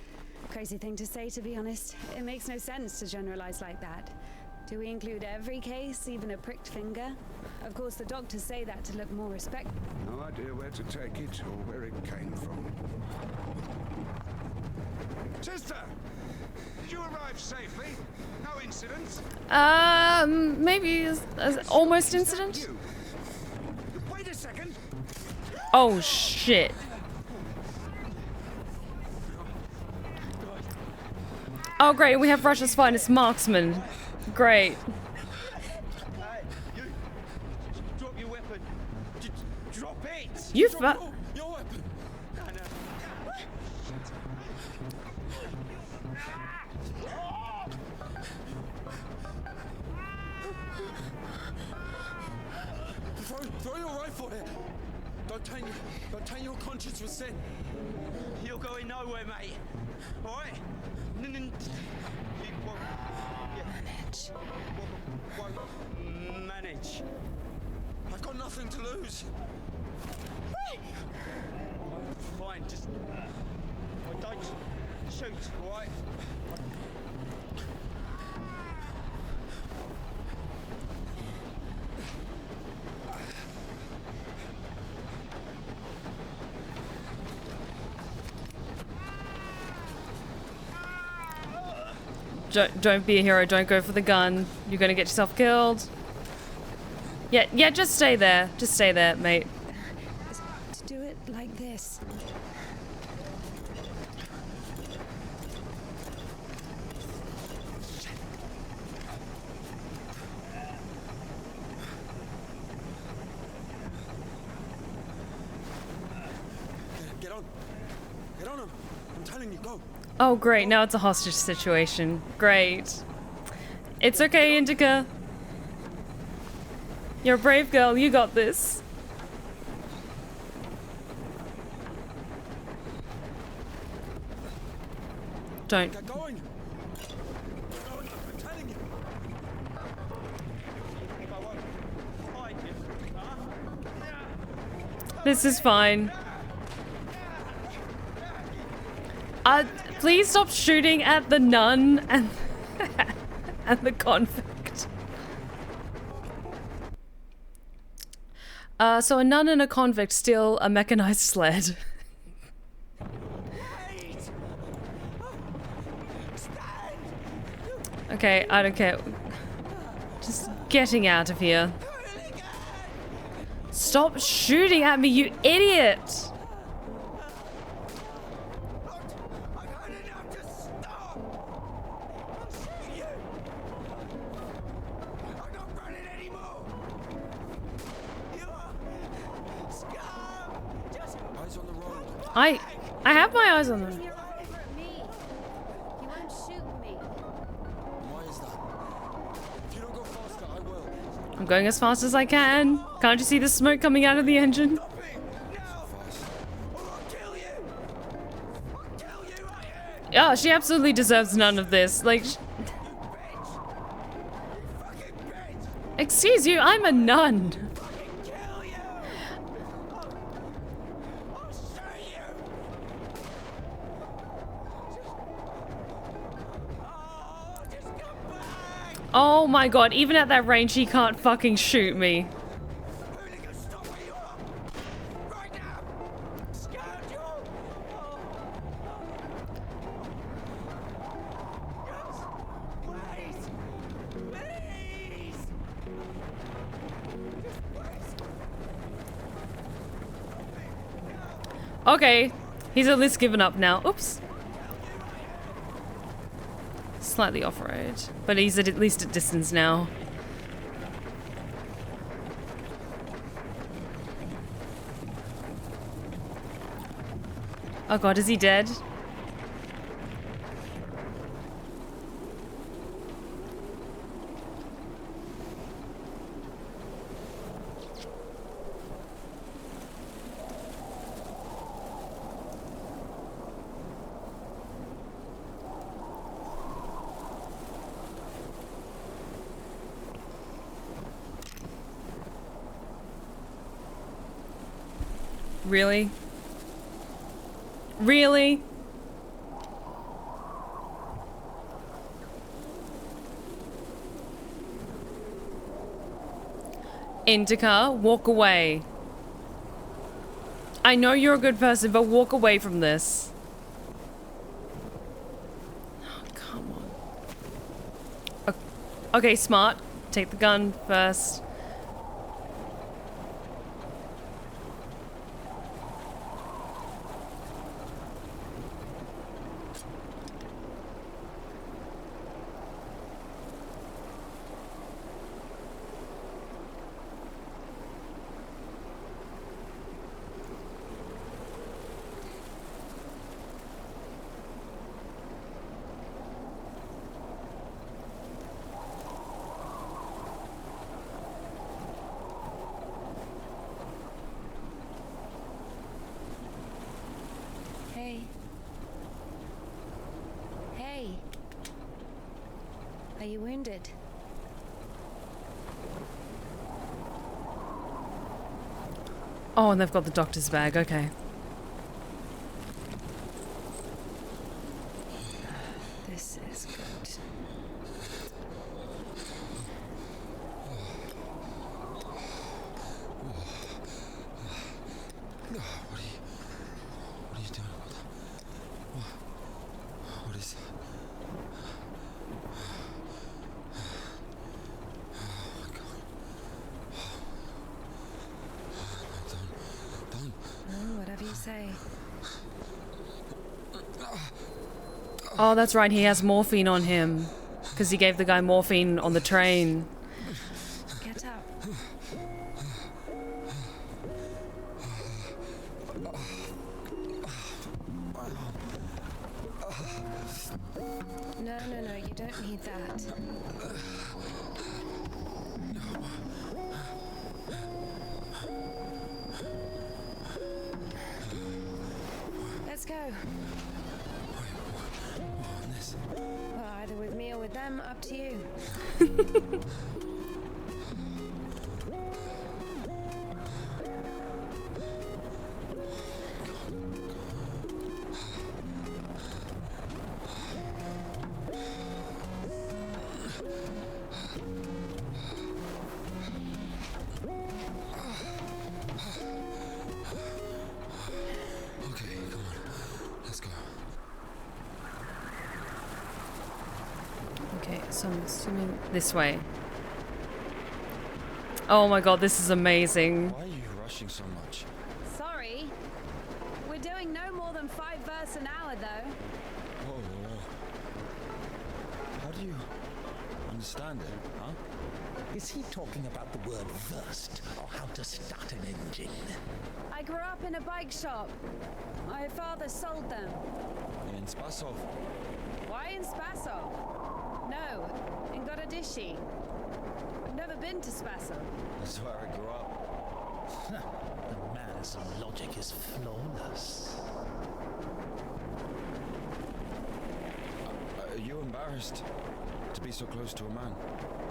Crazy thing to say, to be honest. It makes no sense to generalize like that. Do we include every case, even a pricked finger? Of course, the doctors say that to look more respect. No idea where to take it or where it came from. Sister! Did you arrive safely? No incidents? Maybe almost incident? You. Wait a second! Oh, shit. Oh, great. We have Russia's finest marksman. Great. Hey, you! Drop your weapon. Drop it! You Your weapon! No. Throw your rifle here. Don't taint your conscience with sin. You're going nowhere, mate. All right? You won't manage. I've got nothing to lose. Fine, just don't shoot, all right? Don't be a hero. Don't go for the gun. You're gonna get yourself killed. Yeah, just stay there. Just stay there, mate. To do it like this. Get on. Get on him. I'm telling you, go. Oh, great. Now it's a hostage situation. Great. It's okay, INDIKA. You're a brave girl. You got this. Don't. Get going. Get going. I'm telling you. If I won't find you, huh? This is fine. Please stop shooting at the nun and and the convict. So a nun and a convict steal a mechanized sled. Okay, I don't care. Just getting out of here. Stop shooting at me, you idiot! I have my eyes on them. You're over at me. You won't shoot me. Why is that? If you don't go faster, I will. I'm going as fast as I can. Can't you see the smoke coming out of the engine? Yeah, she absolutely deserves none of this. Like, excuse you, I'm a nun. Oh my god, even at that range, he can't fucking shoot me. Okay, he's at least given up now. Oops. Slightly off-road, but he's at least at distance now. Oh god, is he dead? Really? Really? INDIKA, walk away. I know you're a good person, but walk away from this. Oh, come on. Okay, smart. Take the gun first. Are you wounded? Oh, and they've got the doctor's bag, okay. This is good. What are you doing? What is... Whatever you say. Oh, that's right, he has morphine on him. Because he gave the guy morphine on the train. Get up. No, you don't need that. Let's go. Well, either with me or with them, up to you. So I'm assuming this way. Oh my god, this is amazing. Why are you rushing so much? Sorry. We're doing no more than 5 verse an hour, though. Whoa. How do you understand it, huh? Is he talking about the word versed or how to start an engine? I grew up in a bike shop. My father sold them. In Spasov. Why in Spasov? No, in Gorodishi. I've never been to Spasov. That's where I grew up. The man's logic is flawless. Are you embarrassed to be so close to a man?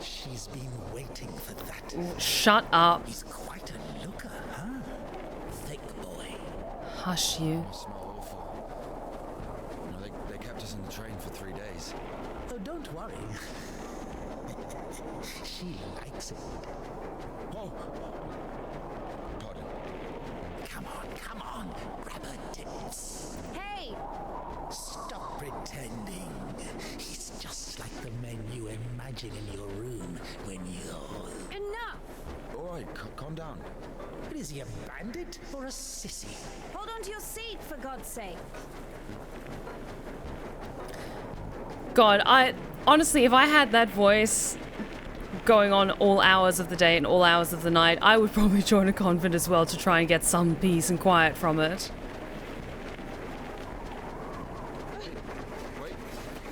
She's been waiting for that. Shut up. He's quite a looker, huh? Thick boy. Hush you. I smell awful. You know, they kept us in the train for 3 days. Oh, don't worry. She likes it. Oh! Pardon. Come on. Grab her tits. Hey! Stop pretending. He's just like the men you imagine in your room when you're... Enough! All right, calm down. But is he a bandit or a sissy? Hold on to your seat, for God's sake. God, honestly, if I had that voice going on all hours of the day and all hours of the night, I would probably join a convent as well to try and get some peace and quiet from it.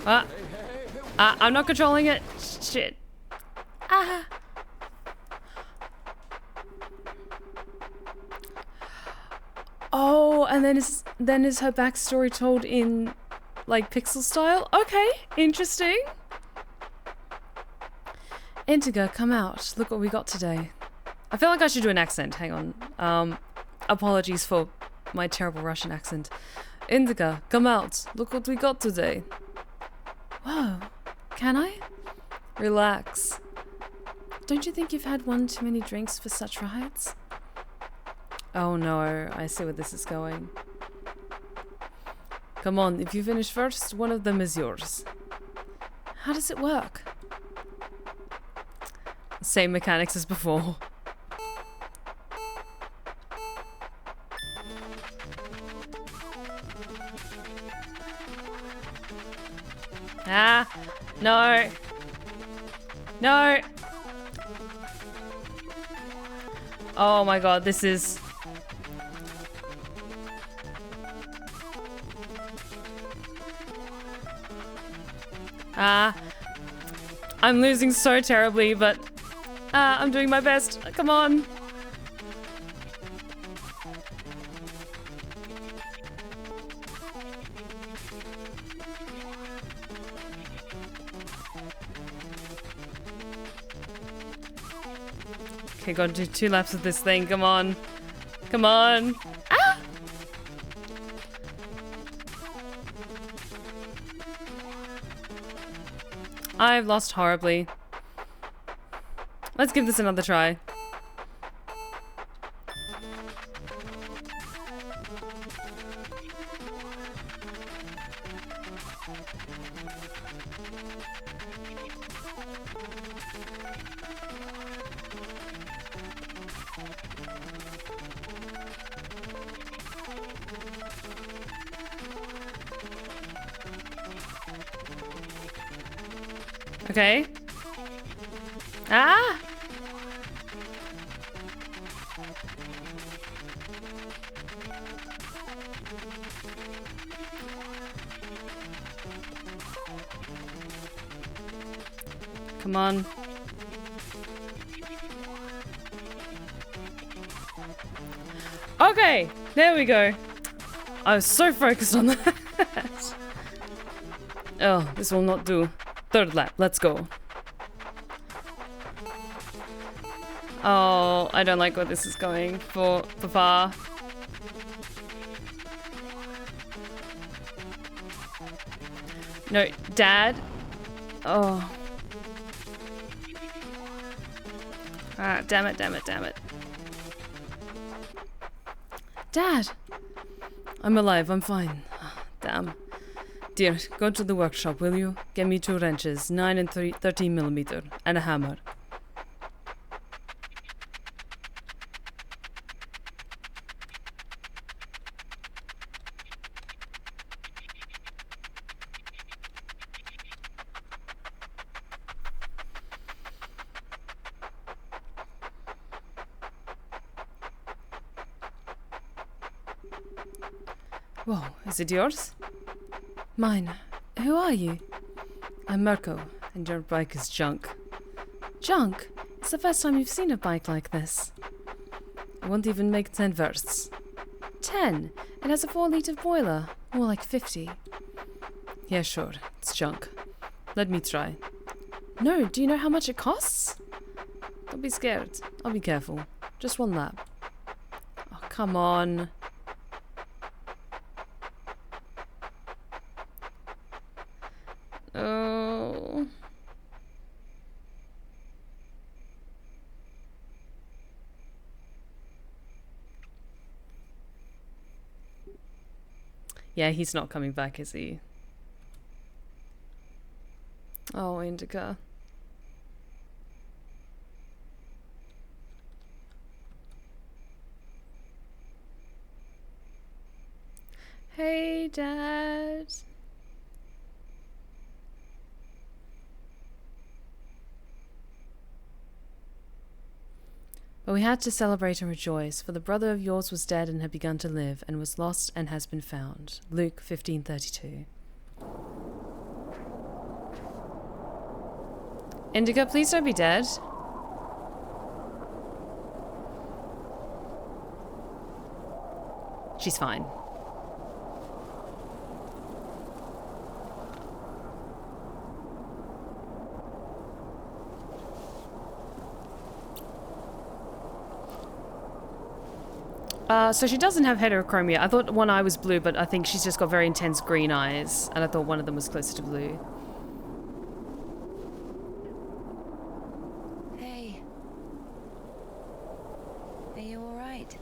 I'm not controlling it. Shit. Ah. Oh, and then is her backstory told in like pixel style? Okay, interesting. Indica, come out. Look what we got today. I feel like I should do an accent. Hang on. Apologies for my terrible Russian accent. Indica, come out. Look what we got today. Whoa. Can I? Relax. Don't you think you've had one too many drinks for such rides? Oh no, I see where this is going. Come on, if you finish first, one of them is yours. How does it work? Same mechanics as before. Ah, no. No. Oh my god, this is... I'm losing so terribly, but I'm doing my best. Come on. Okay, gotta do 2 laps of this thing. Come on. Come on. Ah! I've lost horribly. Let's give this another try. Okay. Ah! Come on. Okay, there we go. I was so focused on that. Oh, this will not do. 3rd lap, let's go. Oh, I don't like where this is going for Papa. No, Dad. Oh. Ah, damn it, damn it, damn it. Dad! I'm alive, I'm fine. Damn. Dear, go to the workshop, will you? Get me 2 wrenches, 9 and 13mm, and a hammer. Whoa, is it yours? Mine. Who are you? I'm Mirko, and your bike is junk. Junk? It's the first time you've seen a bike like this. It won't even make 10 versts. 10? It has a 4-liter boiler. More like 50. Yeah, sure. It's junk. Let me try. No, do you know how much it costs? Don't be scared. I'll be careful. Just 1 lap. Oh, come on. Oh. Yeah, he's not coming back, is he? Oh, Indica. Hey, Dad. But we had to celebrate and rejoice, for the brother of yours was dead and had begun to live, and was lost and has been found. Luke 15:32. Indica, please don't be dead. She's fine. So she doesn't have heterochromia. I thought one eye was blue, but I think she's just got very intense green eyes, and I thought one of them was closer to blue. Hey. Are you alright?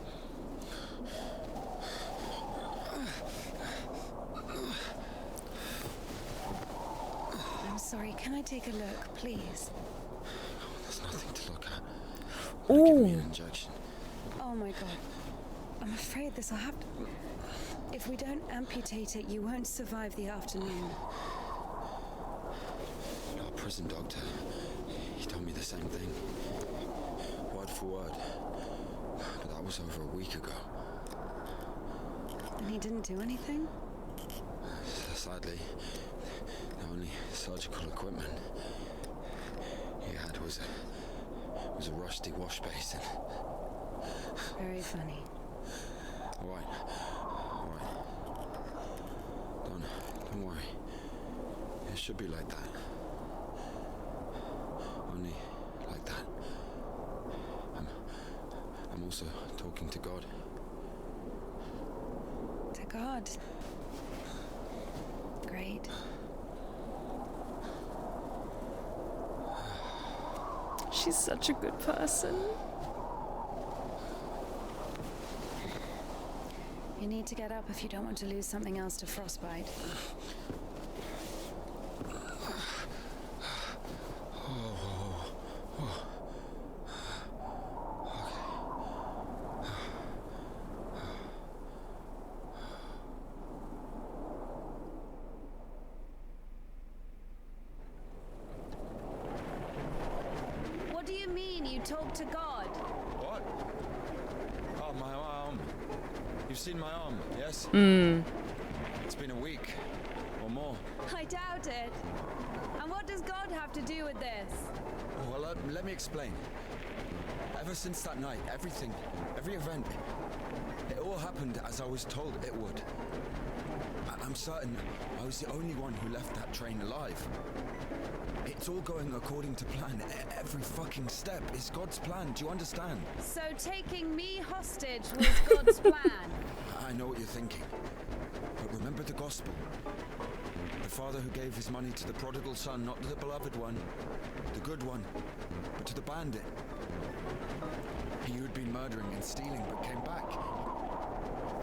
I'm sorry, can I take a look, please? There's nothing to look at. Ooh. Give me an injection. Oh my god. I'm afraid this'll have to... If we don't amputate it, you won't survive the afternoon. Our prison doctor, he told me the same thing. Word for word. But that was over a week ago. And he didn't do anything? Sadly, the only surgical equipment he had was a rusty wash basin. Very funny. All right. Don't worry. It should be like that. Only like that. I'm also talking to God. To God. Great. She's such a good person. You need to get up if you don't want to lose something else to frostbite. What do you mean you talk to God? What? Oh, my arm. You've seen my arm, yes? It's been a week or more. I doubt it. And what does God have to do with this? Well, let me explain. Ever since that night, every event, it all happened as I was told it would. I'm certain I was the only one who left that train alive. It's all going according to plan. Every fucking step is God's plan. Do you understand? So taking me hostage was God's plan? I know what you're thinking. But remember the gospel. The father who gave his money to the prodigal son, not to the beloved one, the good one, but to the bandit. He who had been murdering and stealing but came back.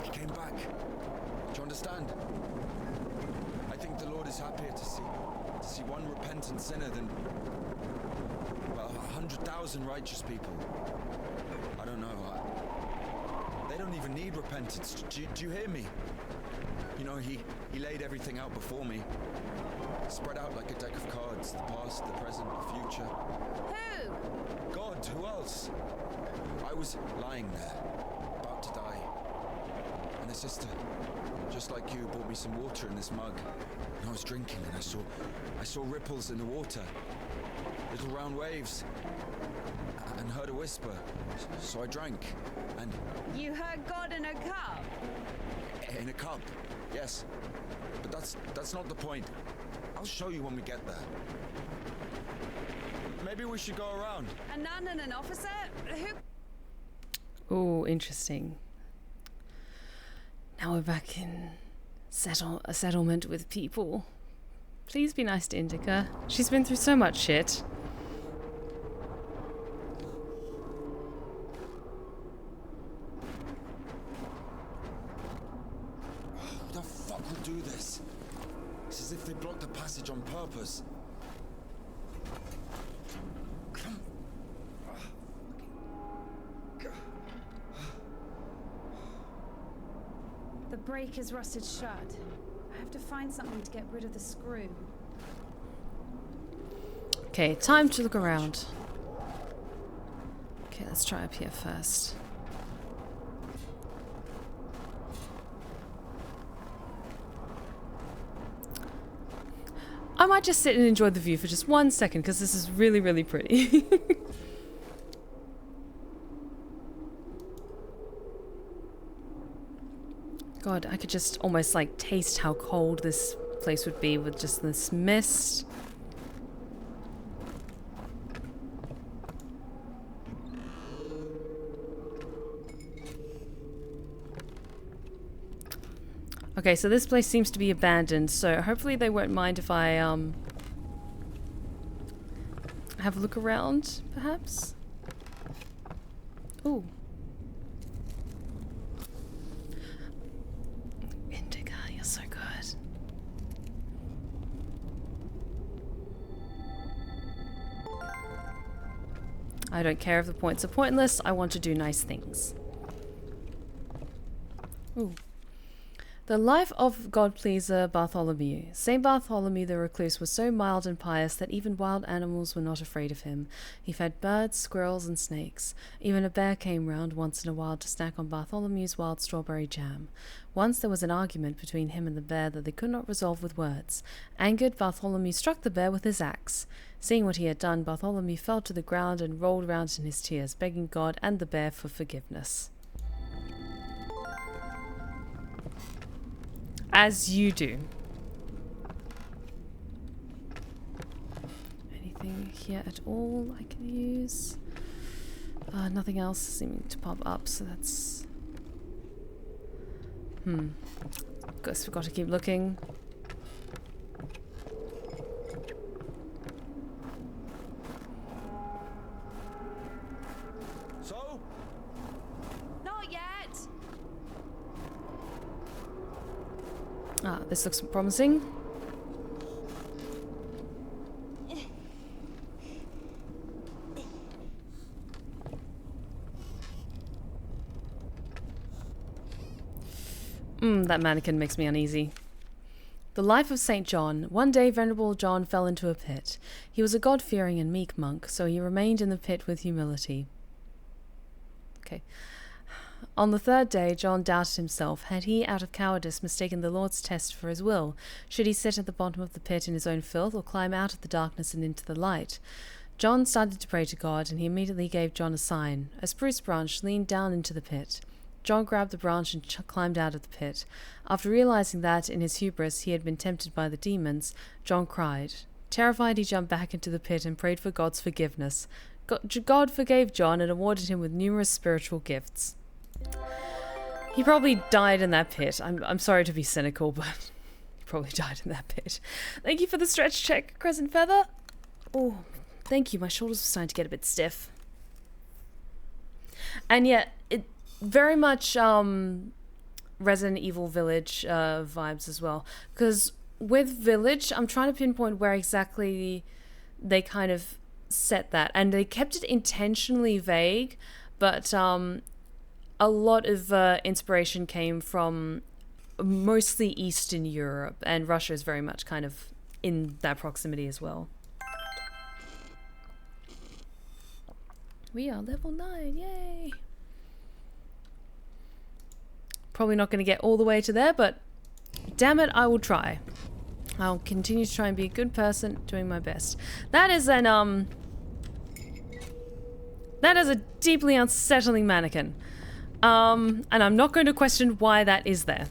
He came back. Do you understand? I think the Lord is happier to see one repentant sinner than, well, 100,000 righteous people. I don't know. They don't even need repentance. Do you hear me? You know, he laid everything out before me. Spread out like a deck of cards. The past, the present, the future. Who? God, who else? I was lying there, about to die. And a sister, just like you, brought me some water in this mug. And I was drinking and I saw ripples in the water. Little round waves. And heard a whisper. So I drank. And... You heard God in a cup? In a cup, yes. But that's not the point. I'll show you when we get there. Maybe we should go around. A nun and an officer? Who? Oh, interesting. Now we're back in a settlement with people. Please be nice to Indica. She's been through so much shit. Who the fuck would do this? It's as if they blocked the passage on purpose. The brake is rusted shut. I have to find something to get rid of the screw. Okay, time to look around. Okay, let's try up here first. I might just sit and enjoy the view for just 1 second because this is really, really pretty. God, I could just almost like taste how cold this place would be with just this mist. Okay, so this place seems to be abandoned, so hopefully they won't mind if I have a look around, perhaps? Ooh. Indika, you're so good. I don't care if the points are pointless, I want to do nice things. Ooh. The life of God-pleaser Bartholomew. Saint Bartholomew the Recluse was so mild and pious that even wild animals were not afraid of him. He fed birds, squirrels, and snakes. Even a bear came round once in a while to snack on Bartholomew's wild strawberry jam. Once there was an argument between him and the bear that they could not resolve with words. Angered, Bartholomew struck the bear with his axe. Seeing what he had done, Bartholomew fell to the ground and rolled round in his tears, begging God and the bear for forgiveness. As you do. Anything here at all I can use? Nothing else seeming to pop up, so that's... Guess we've got to keep looking. So? Not yet. Ah, this looks promising. That mannequin makes me uneasy. The life of St. John. One day, Venerable John fell into a pit. He was a God-fearing and meek monk, so he remained in the pit with humility. Okay. On the third day, John doubted himself. Had he, out of cowardice, mistaken the Lord's test for his will? Should he sit at the bottom of the pit in his own filth, or climb out of the darkness and into the light? John started to pray to God, and he immediately gave John a sign. A spruce branch leaned down into the pit. John grabbed the branch and climbed out of the pit. After realizing that, in his hubris, he had been tempted by the demons, John cried. Terrified, he jumped back into the pit and prayed for God's forgiveness. God forgave John and awarded him with numerous spiritual gifts. He probably died in that pit. I'm sorry to be cynical, but he probably died in that pit. Thank you for the stretch check, Crescent Feather. Oh, thank you. My shoulders are starting to get a bit stiff. And yet, it very much Resident Evil Village vibes as well. Because with Village, I'm trying to pinpoint where exactly they kind of set that. And they kept it intentionally vague, but a lot of inspiration came from mostly Eastern Europe, and Russia is very much kind of in that proximity as well. We are level 9, yay! Probably not going to get all the way to there, but damn it, I will try. I'll continue to try and be a good person, doing my best. That is an, that is a deeply unsettling mannequin. And I'm not going to question why that is there.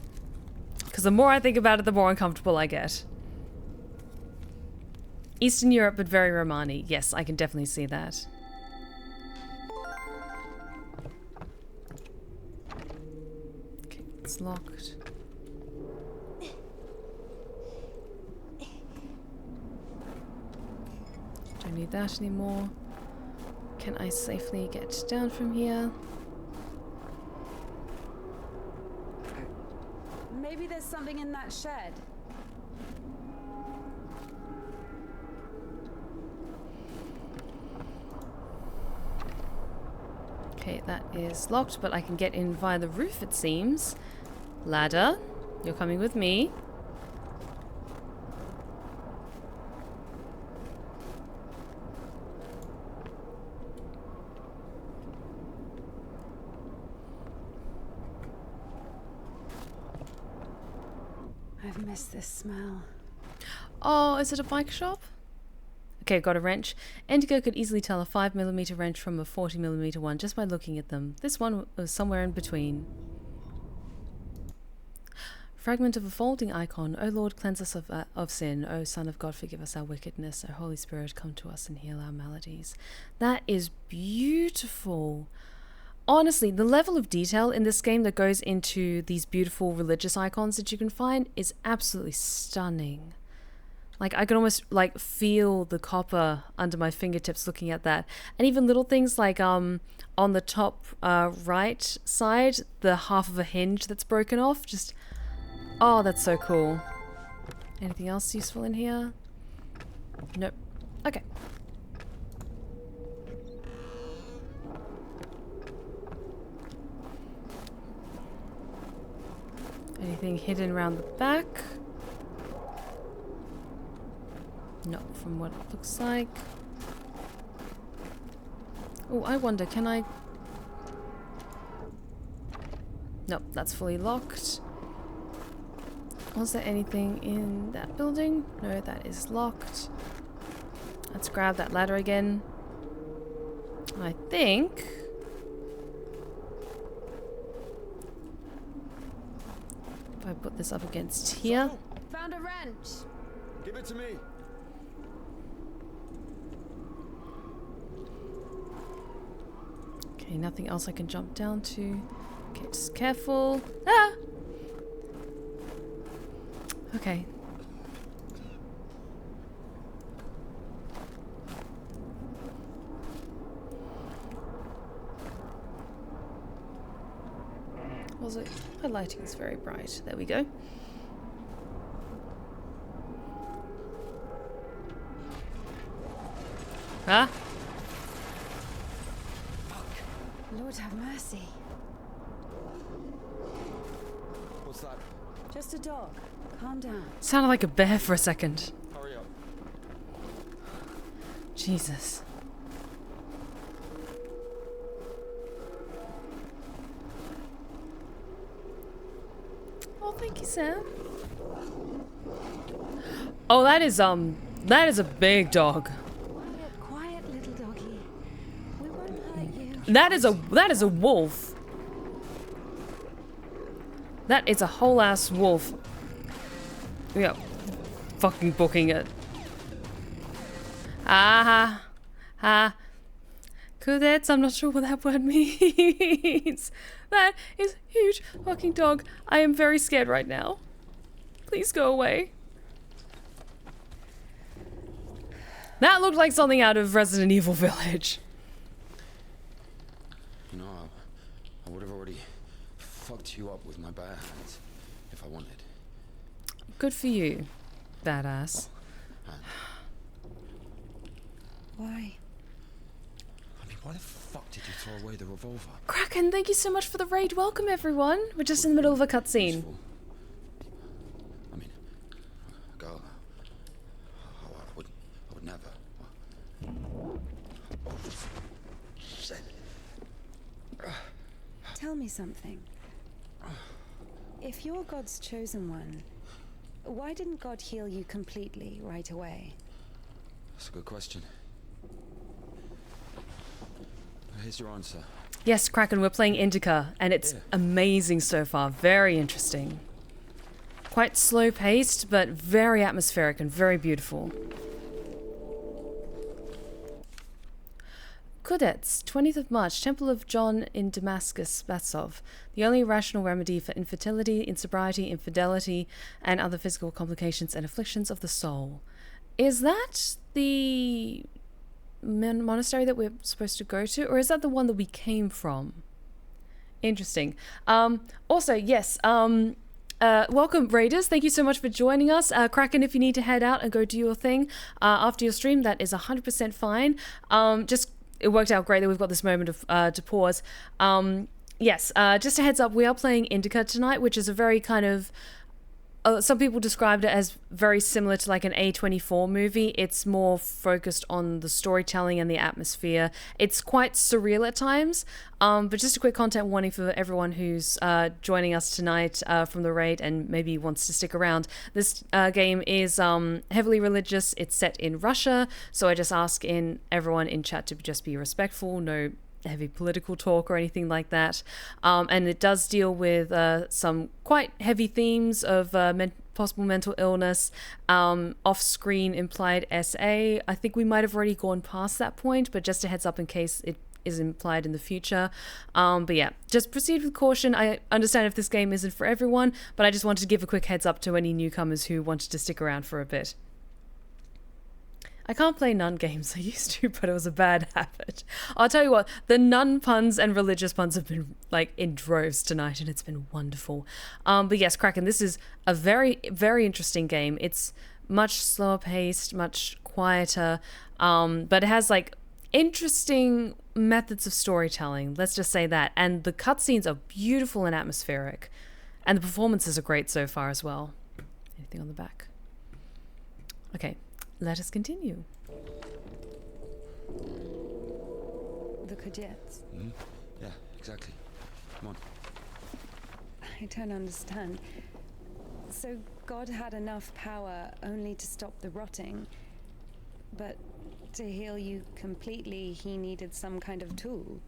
Because the more I think about it, the more uncomfortable I get. Eastern Europe, but very Romani. Yes, I can definitely see that. Okay, it's locked. Don't need that anymore. Can I safely get down from here? Maybe there's something in that shed. Okay, that is locked, but I can get in via the roof, it seems. Ladder, you're coming with me. I've missed this smell. Oh, is it a bike shop? Okay, got a wrench. INDIKA could easily tell a 5mm wrench from a 40mm one just by looking at them. This one was somewhere in between. Fragment of a folding icon. O Lord, cleanse us of sin. O Son of God, forgive us our wickedness. O Holy Spirit, come to us and heal our maladies. That is beautiful. Honestly, the level of detail in this game that goes into these beautiful religious icons that you can find is absolutely stunning. Like, I can almost, like, feel the copper under my fingertips looking at that. And even little things like, on the top right side, the half of a hinge that's broken off. Just, oh, that's so cool. Anything else useful in here? Nope. Okay. Anything hidden around the back? Not from what it looks like. Oh, I wonder, can I... Nope, that's fully locked. Was there anything in that building? No, that is locked. Let's grab that ladder again. I think... if I put this up against here... Found a wrench. Give it to me. Okay, nothing else I can jump down to. Okay, just careful. Ah! Okay. Also, my lighting is very bright. There we go. Ah! Lord have mercy. What's that? Just a dog. Calm down. Sounded like a bear for a second. Hurry up. Jesus. Oh, thank you, Sam. Oh, that is a big dog. Quiet little doggy. We won't hurt you. That is a wolf. That is a whole ass wolf. Yeah, fucking booking it. Ah, Cadets, I'm not sure what that word means. That is a huge fucking dog. I am very scared right now. Please go away. That looked like something out of Resident Evil Village. You know, I would have already fucked you up with my bare hands if I wanted. Good for you, badass. Why? I mean, why the fuck did you throw away the revolver? Kraken, thank you so much for the raid. Welcome, everyone. We're just in the middle of a cutscene. Useful. I mean, girl, I would never. Oh, shit. Tell me something. If you're God's chosen one, why didn't God heal you completely right away? That's a good question. Here's your answer. Yes, Kraken, we're playing INDIKA, and it's amazing so far. Very interesting. Quite slow-paced, but very atmospheric and very beautiful. Cadets, 20th of March, Temple of John in Damascus, Batsov. The only rational remedy for infertility, insobriety, infidelity, and other physical complications and afflictions of the soul. Is that the monastery that we're supposed to go to, or is that the one that we came from? Interesting. Also, yes, welcome Raiders, thank you so much for joining us. Kraken, if you need to head out and go do your thing after your stream, that is 100% fine. It worked out great that we've got this moment of to pause. Yes, just a heads up, we are playing INDIKA tonight, which is a very kind of some people described it as very similar to like an A24 movie. It's more focused on the storytelling and the atmosphere. It's quite surreal at times. But just a quick content warning for everyone who's joining us tonight from the raid and maybe wants to stick around. This game is heavily religious. It's set in Russia, so I just ask everyone in chat to just be respectful. No heavy political talk or anything like that. And it does deal with some quite heavy themes of possible mental illness, off-screen implied SA. I think we might have already gone past that point, but just a heads up in case it is implied in the future. But yeah, just proceed with caution. I understand if this game isn't for everyone, but I just wanted to give a quick heads up to any newcomers who wanted to stick around for a bit. I can't play nun games. I used to, but it was a bad habit. I'll tell you what, the nun puns and religious puns have been like in droves tonight, and it's been wonderful. But yes, Kraken, this is a very, very interesting game. It's much slower paced, much quieter, but it has like interesting methods of storytelling. Let's just say that. And the cutscenes are beautiful and atmospheric. And the performances are great so far as well. Anything on the back? Okay. Let us continue. The Ceates. Mm-hmm. Yeah, exactly. Come on. I don't understand. So God had enough power only to stop the rotting, but to heal you completely, he needed some kind of tool.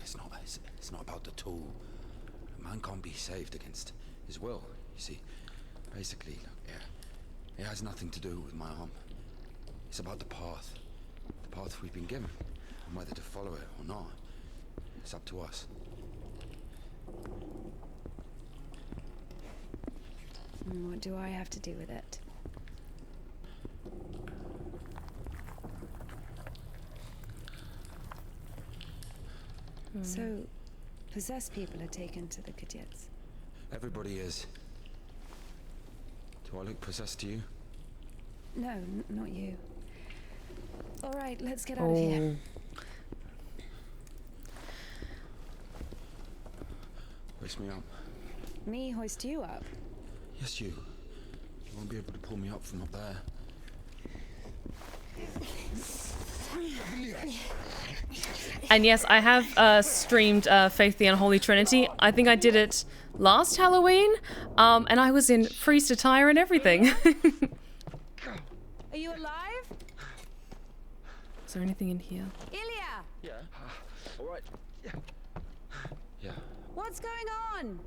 It's not about the tool. A man can't be saved against his will, you see. Basically, it has nothing to do with my arm. It's about the path we've been given, and whether to follow it or not. It's up to us. And what do I have to do with it? So, possessed people are taken to the Ceates. Everybody is. Do I look possessed to you? No, not you. All right, let's get out of here. Hoist me up. Me hoist you up? Yes, you. You won't be able to pull me up from up there. And yes, I have streamed Faith the Unholy Trinity. I think I did it last Halloween, and I was in priest attire and everything. Are you alive? Is there anything in here? Ilya! Yeah. All right. Yeah. Yeah. What's going on?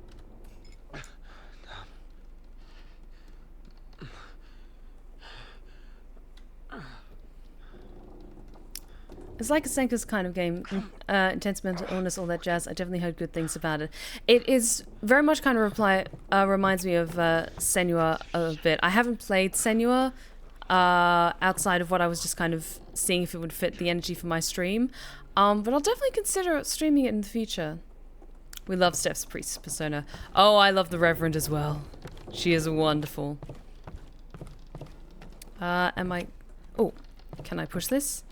It's like a Senka's kind of game. Intense mental illness, all that jazz. I definitely heard good things about it. It is very much kind of reminds me of Senua a bit. I haven't played Senua outside of what I was just kind of seeing if it would fit the energy for my stream. But I'll definitely consider streaming it in the future. We love Steph's priest persona. Oh, I love the Reverend as well. She is wonderful. Am I... Oh, can I push this?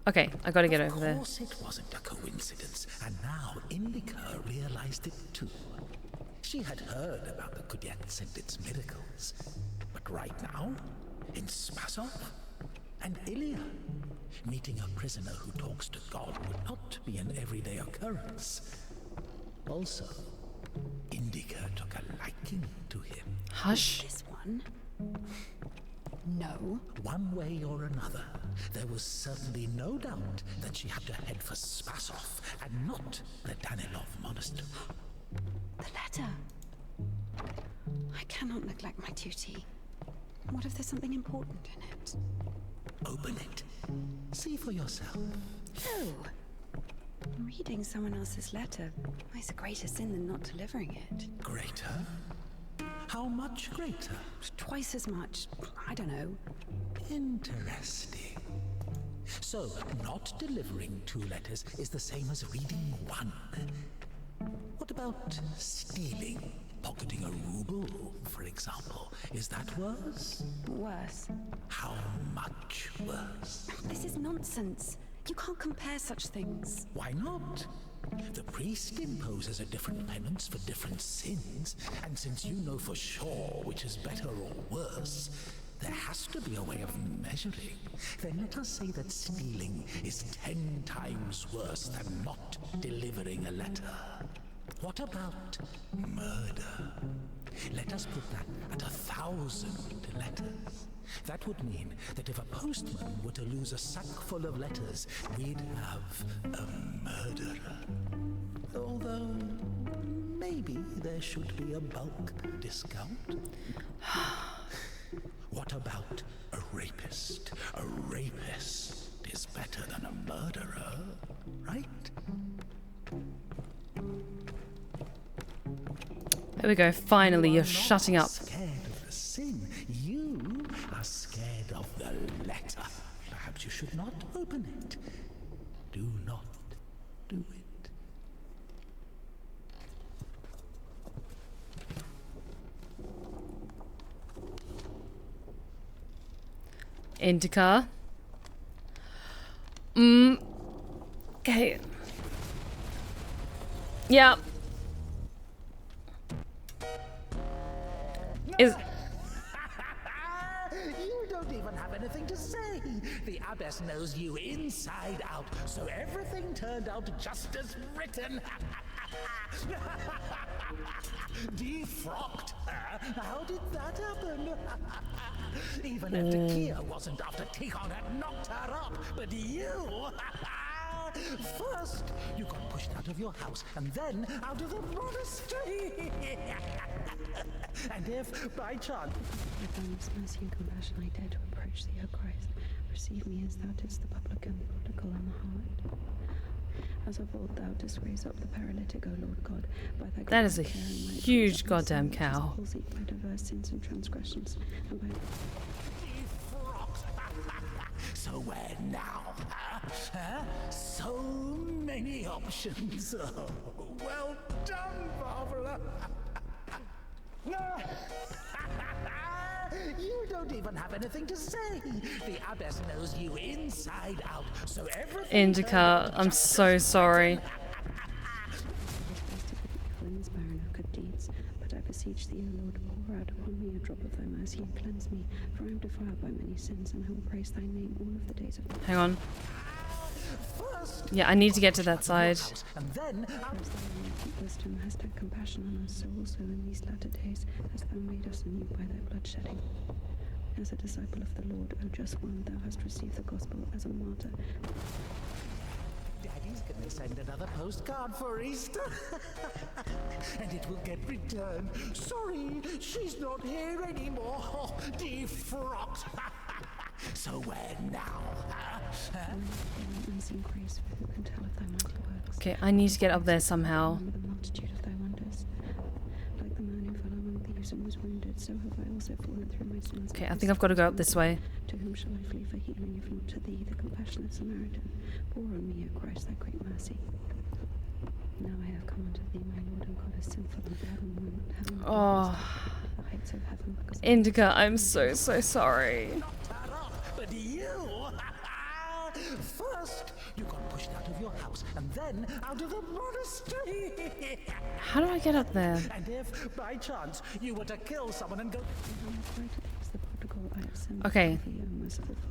Okay, I gotta get over there. Of course it wasn't a coincidence, and now INDIKA realized it too. She had heard about the Ceates and its miracles, but right now, in Spasov and Ilya, meeting a prisoner who talks to God would not be an everyday occurrence. Also, INDIKA took a liking to him. Hush. This one? No. One way or another, there was certainly no doubt that she had to head for Spasov and not the Danilov monastery. The letter. I cannot neglect my duty. What if there's something important in it? Open it. See for yourself. No. Reading someone else's letter is a greater sin than not delivering it. Greater? How much greater? Twice as much. I don't know. Interesting. So, not delivering 2 letters is the same as reading 1. What about stealing? Pocketing a ruble, for example. Is that worse? Worse. How much worse? This is nonsense. You can't compare such things. Why not? The priest imposes a different penance for different sins, and since you know for sure which is better or worse, there has to be a way of measuring. Then let us say that stealing is 10 times worse than not delivering a letter. What about murder? Let us put that at 1,000 letters. That would mean that if a postman were to lose a sack full of letters, we'd have a murderer. Although, maybe there should be a bulk discount. What about a rapist? A rapist is better than a murderer, right? There we go. Finally, you're shutting up. Scared of the sin. You are scared of the letter. Perhaps you should not open it. Do not do it. INDIKA. Okay. Yeah. Is You don't even have anything to say. The abbess knows you inside out, so everything turned out just as written. Defrocked her? How did that happen? Even Evdokia wasn't after TyJon had knocked her up, but you... First, you got pushed out of your house, and then out of the monastery. And if, by chance... With boundless mercy and compassion I dare to approach thee, O Christ. Receive me as thou didst the publican, the prodigal, and the harlot. As of old thou didst raise up the paralytic, O Lord God, by thy that is a care and might, huge goddamn cow. by diverse sins and transgressions, and by... So where now? Huh? So many options. Oh, well done, Barbara. You don't even have anything to say. The abbess knows you inside out, so everything... INDIKA, I'm so sorry. Good deeds, but I beseech thee, O Lord, pour out upon me a drop of thy mercy and cleanse me, for I am defiled by many sins, and I will praise thy name all of the days of my life. Hang on. Yeah, I need to get to that side. And then, as thou in wisdom hast had compassion on us, so also in these latter days hast thou made us anew by thy bloodshedding. As a disciple of the Lord, O just one, thou hast received the gospel as a martyr. Daddy's gonna send another postcard for Easter. And it will get returned. Sorry, she's not here anymore. Defrocked. So where now? Okay, I need to get up there somehow. The multitude of thy wonders. Like the man who fell among thieves and was wounded, so have I also fallen through my sins. Okay, I think I've got to go up this way. To whom shall I flee for healing, if not to thee, the compassionate Samaritan? Pour on me, O Christ, thy great mercy. Now I have come unto thee, my Lord and God, as sinful and bad and woman, having the heights of heaven because INDIKA, I'm so sorry. But you... First, you got pushed out of your house, and then out of the monastery. How do I get up there? And if, by chance, you were to kill someone and go... Okay.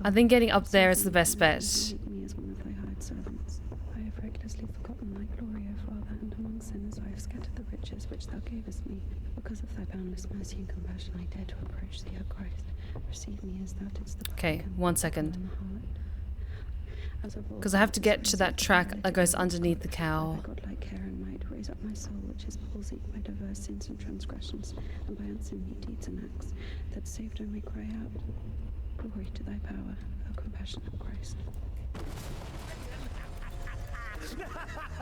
I think getting up there is the best bet. Me as one of thy hired servants. I have recklessly forgotten thy glory, O Father, and among sinners I have scattered the riches which thou gavest me. Because of thy boundless mercy and compassion I dare to approach thee, O Christ. Receive me as thou didst the Okay, 1 second. Because I have to get to that track that goes underneath the cow. Godlike care and might raise up my soul, which is palsied by diverse sins and transgressions, and by unseemly deeds and acts. That saved I may cry out, glory to thy power, O compassionate Christ.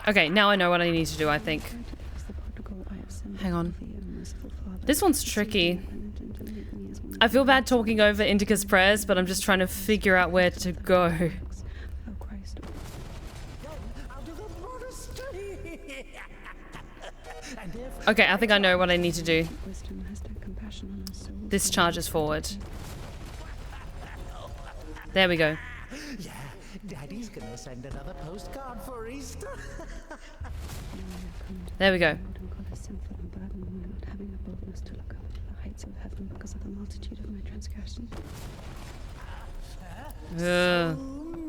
Okay, now I know what I need to do, I think. Hang on. This one's tricky. I feel bad talking over INDIKA's prayers, but I'm just trying to figure out where to go. Okay, I think I know what I need to do. This charges forward. There we go. Yeah, Daddy's gonna send another postcard for Easter. There we go. Lord, God is sinful and burdened, and I'm not having the boldness to look up to the heights of heaven because of the multitude of my transgressions. So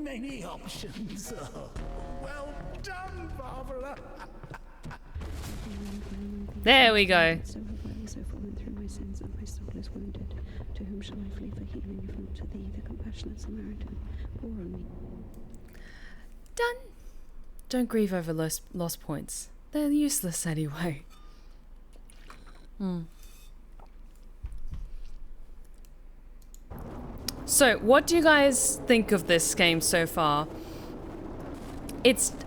many options. Oh, well done, Barbara. There we go. So fallen through my sins, and my soul is wounded. To whom shall I flee for healing, if not to thee, the compassionate Samaritan? Pour on me. Done. Don't grieve over lost points. They're useless anyway. So, what do you guys think of this game so far?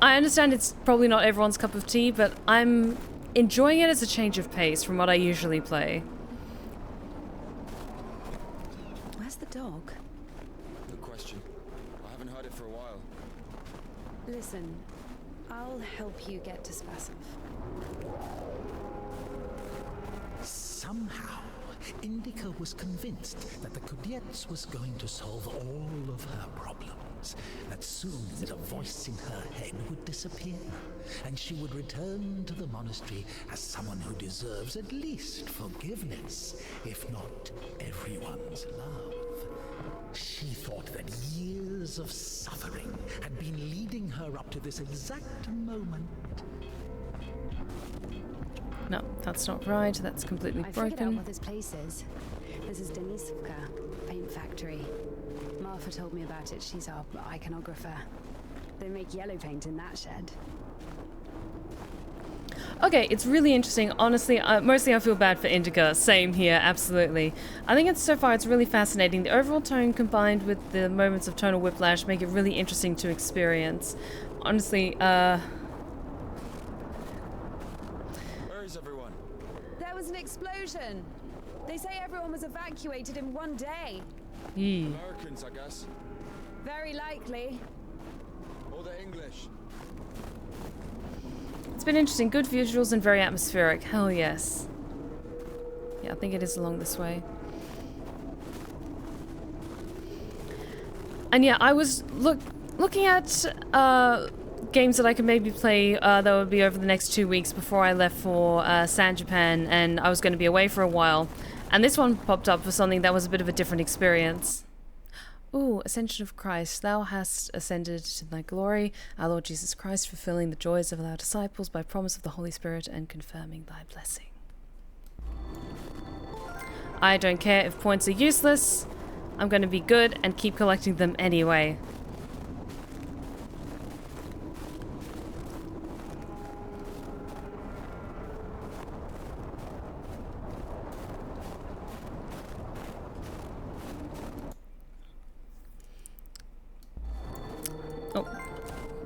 I understand it's probably not everyone's cup of tea, but I'm enjoying it as a change of pace from what I usually play. Where's the dog? Good question. I haven't heard it for a while. Listen, I'll help you get to Spassov. Somehow, INDIKA was convinced that the Ceates was going to solve all of her problems, that soon the voice in her head would disappear, and she would return to the monastery as someone who deserves at least forgiveness, if not everyone's love. She thought that years of suffering had been leading her up to this exact moment. No, that's not right. That's completely I figured out broken. what this place is. This is Deniska, paint factory. Martha told me about it. She's our iconographer. They make yellow paint in that shed. Okay, it's really interesting. Honestly, mostly I feel bad for INDIKA. Same here, absolutely. I think so far it's really fascinating. The overall tone combined with the moments of tonal whiplash make it really interesting to experience. Honestly, Where is everyone? There was an explosion. They say everyone was evacuated in one day. Americans, I guess. Very likely. Or the English. It's been interesting. Good visuals and very atmospheric. Hell yes. Yeah, I think it is along this way. And yeah, I was looking at games that I could maybe play that would be over the next 2 weeks before I left for San Japan, and I was going to be away for a while. And this one popped up for something that was a bit of a different experience. Ooh, Ascension of Christ. Thou hast ascended to thy glory, our Lord Jesus Christ, fulfilling the joys of our disciples by promise of the Holy Spirit and confirming thy blessing. I don't care if points are useless. I'm going to be good and keep collecting them anyway. Oh,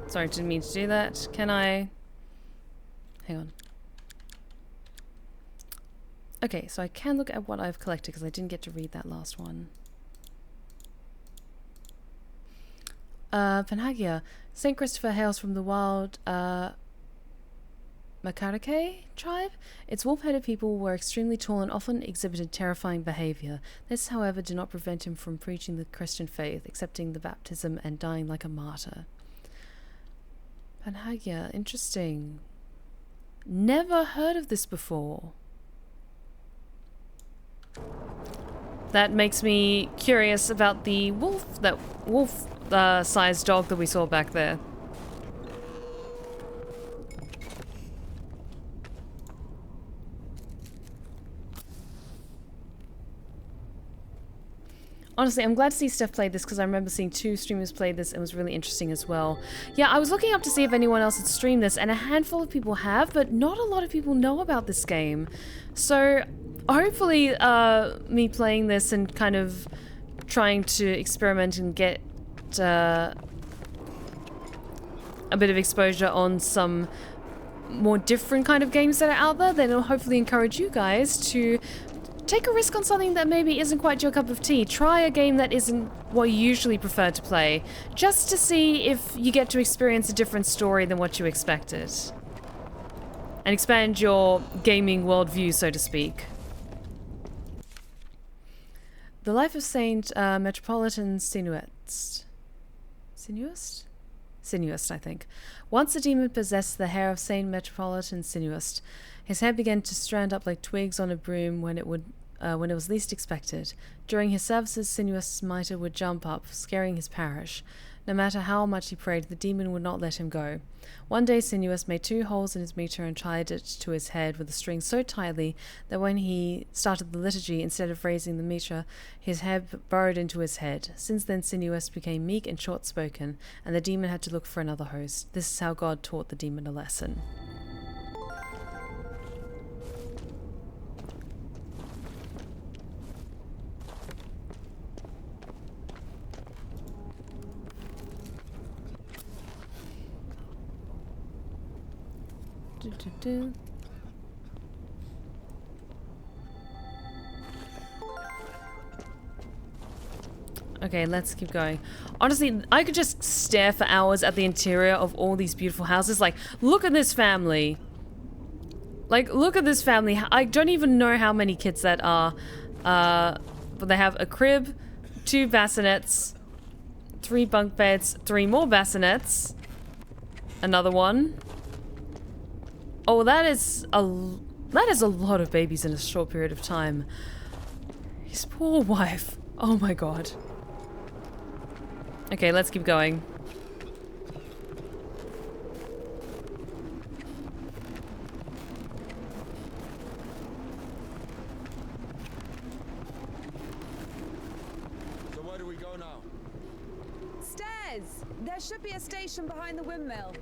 sorry, didn't mean to do that. Can I? Hang on. Okay, so I can look at what I've collected because I didn't get to read that last one. Panhagia. St. Christopher hails from the wild Makarake tribe. Its wolf-headed people were extremely tall and often exhibited terrifying behavior. This, however, did not prevent him from preaching the Christian faith, accepting the baptism, and dying like a martyr. Panhagia, interesting. Never heard of this before. That makes me curious about the wolf-sized dog that we saw back there. Honestly, I'm glad to see Steph played this because I remember seeing 2 streamers play this and it was really interesting as well. Yeah, I was looking up to see if anyone else had streamed this, and a handful of people have, but not a lot of people know about this game. So hopefully me playing this and kind of trying to experiment and get a bit of exposure on some more different kind of games that are out there, then it'll hopefully encourage you guys to take a risk on something that maybe isn't quite your cup of tea. Try a game that isn't what you usually prefer to play, just to see if you get to experience a different story than what you expected. And expand your gaming worldview, so to speak. The Life of Saint Metropolitan Ceates. Sinuist? Sinuist, I think. Once the demon possessed the hair of Saint Metropolitan Sinuist. His hair began to strand up like twigs on a broom when it was least expected. During his services, Sinuist's mitre would jump up, scaring his parish. No matter how much he prayed, the demon would not let him go. One day, Sinuist made 2 holes in his mitre and tied it to his head with a string so tightly that when he started the liturgy, instead of raising the mitre, his hair burrowed into his head. Since then, Sinuist became meek and short-spoken, and the demon had to look for another host. This is how God taught the demon a lesson. Okay, let's keep going. Honestly, I could just stare for hours at the interior of all these beautiful houses. Like, look at this family. Like, look at this family. I don't even know how many kids that are. But they have a crib, 2 bassinets, 3 bunk beds, 3 more bassinets, another one. Oh, that is a lot of babies in a short period of time. His poor wife. Oh my god. Okay, let's keep going. So where do we go now? Stairs! There should be a station behind the windmill.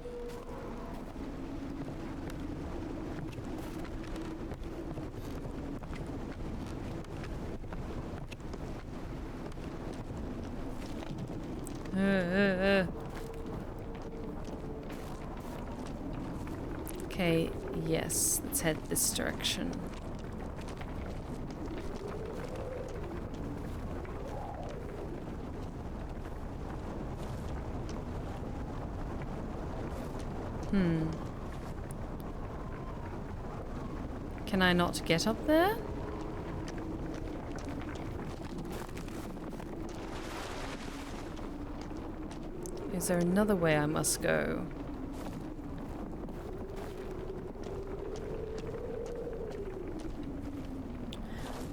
Okay, yes, let's head this direction. Can I not get up there? Is there another way I must go?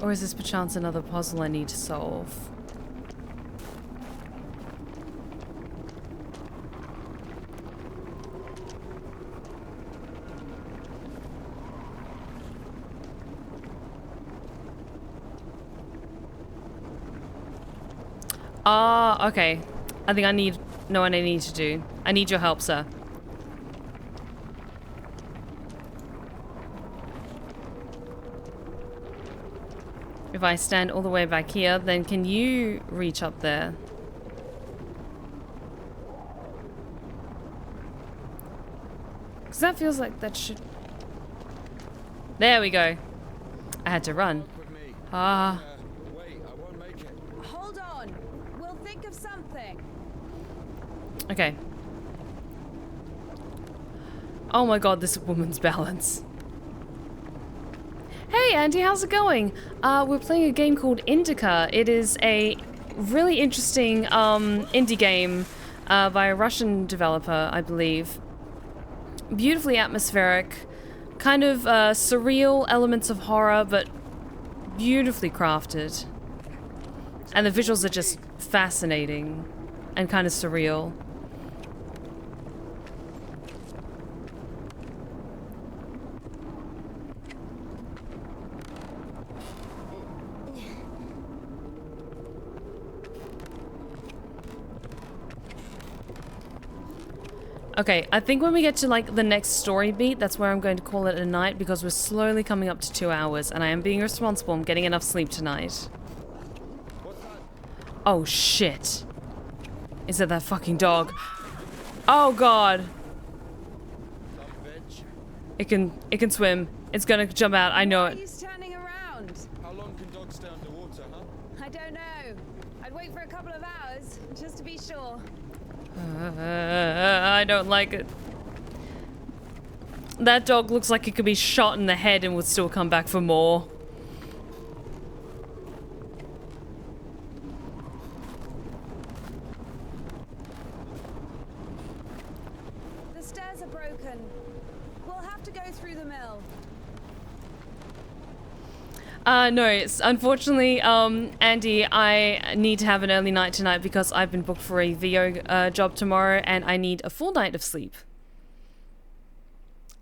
Or is this perchance another puzzle I need to solve? Ah, okay. I think I know what I need to do. I need your help, sir. If I stand all the way back here, then can you reach up there? Because that feels like that should... There we go. I had to run. Ah. Wait, I won't make it. Hold on. We'll think of something. Okay. Oh my god, this woman's balance. Hey Andy, how's it going? We're playing a game called INDIKA. It is a really interesting indie game by a Russian developer, I believe. Beautifully atmospheric, kind of surreal elements of horror, but beautifully crafted. And the visuals are just fascinating and kind of surreal. Okay, I think when we get to like the next story beat, that's where I'm going to call it a night, because we're slowly coming up to 2 hours and I am being responsible. I'm getting enough sleep tonight. Oh shit. Is it that fucking dog? Oh god. It can swim. It's gonna jump out. I know it. Why are you standing around? How long can dogs stay underwater, huh? I don't know. I'd wait for a couple of hours, just to be sure. I don't like it. That dog looks like it could be shot in the head and would still come back for more. No, it's unfortunately, Andy, I need to have an early night tonight because I've been booked for a VO job tomorrow and I need a full night of sleep.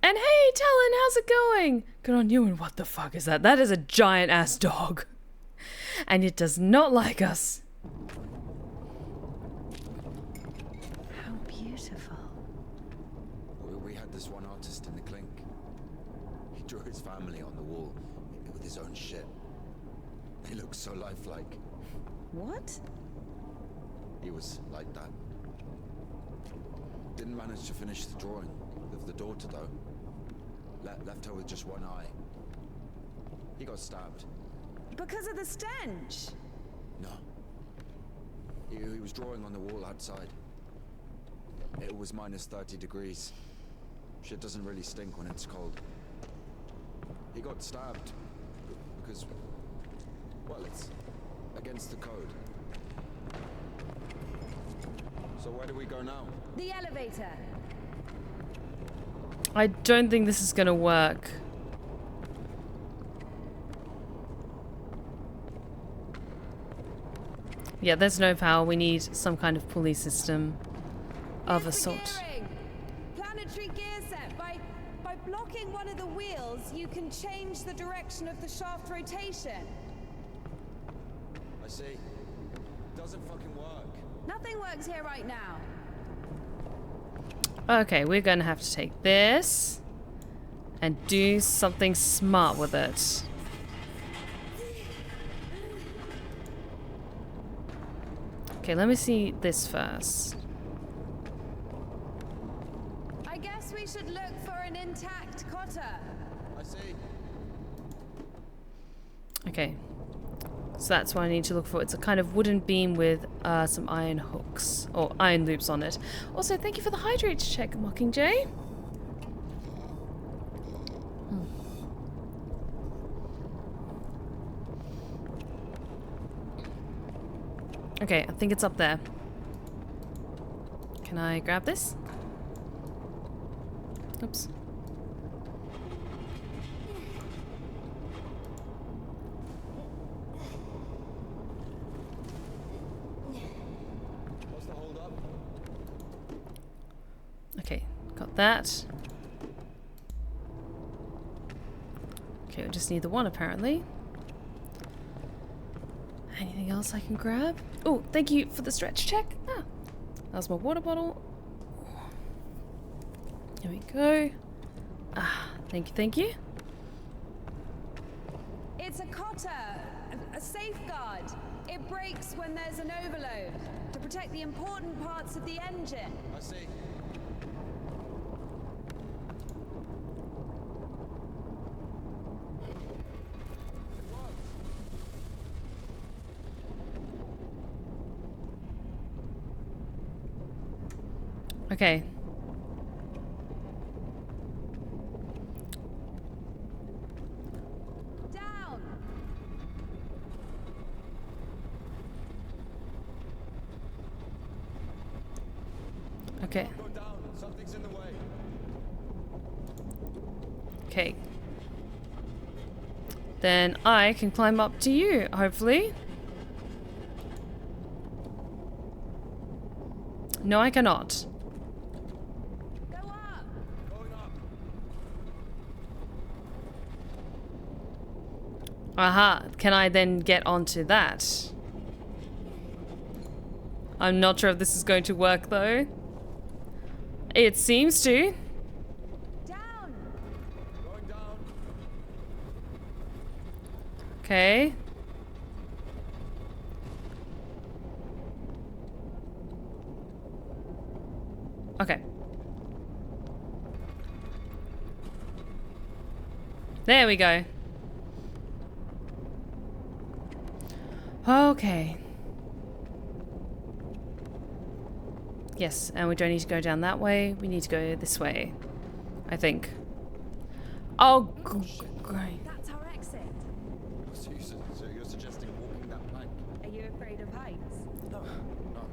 And hey, Talon, how's it going? Good on you, and what the fuck is that? That is a giant-ass dog. And it does not like us. How beautiful. We had this one artist in the clink. He drew his family on the wall with his own shit. They look so lifelike. What? He was like that. Didn't manage to finish the drawing of the daughter, though. Left her with just one eye. He got stabbed. Because of the stench? No. He was drawing on the wall outside. It was minus 30 degrees. Shit doesn't really stink when it's cold. He got stabbed because, well, it's against the code. So where do we go now? The elevator. I don't think this is gonna work. Yeah, there's no power. We need some kind of pulley system of a sort. Planetary gear set. By blocking one of the wheels, you can change the direction of the shaft rotation. I see. Doesn't fucking work. Nothing works here right now. Okay, we're gonna have to take this and do something smart with it. Okay, let me see this first. I guess we should look for an intact cotter. I see. Okay. So that's what I need to look for. It's a kind of wooden beam with some iron hooks or iron loops on it. Also, thank you for the hydrate check, Mockingjay. Okay, I think it's up there. Can I grab this? Oops. What's the hold up? Okay, got that. Okay, we just need the one apparently. Anything else I can grab? Oh, thank you for the stretch check. Ah, that was my water bottle. Here we go. Ah, thank you, thank you. It's a cotter, a safeguard. It breaks when there's an overload to protect the important parts of the engine. I see. Okay. Down. Okay. Go down. Something's in the way. Okay. Then I can climb up to you, hopefully. No, I cannot. Go up. Going up. Aha. Can I then get onto that? I'm not sure if this is going to work though. It seems to. Down. Going down. Okay. Okay. There we go. Okay. Yes, and we don't need to go down that way. We need to go this way, I think. Oh, great. That's our exit. So you're suggesting walking that plank? Are you afraid of heights? No. No.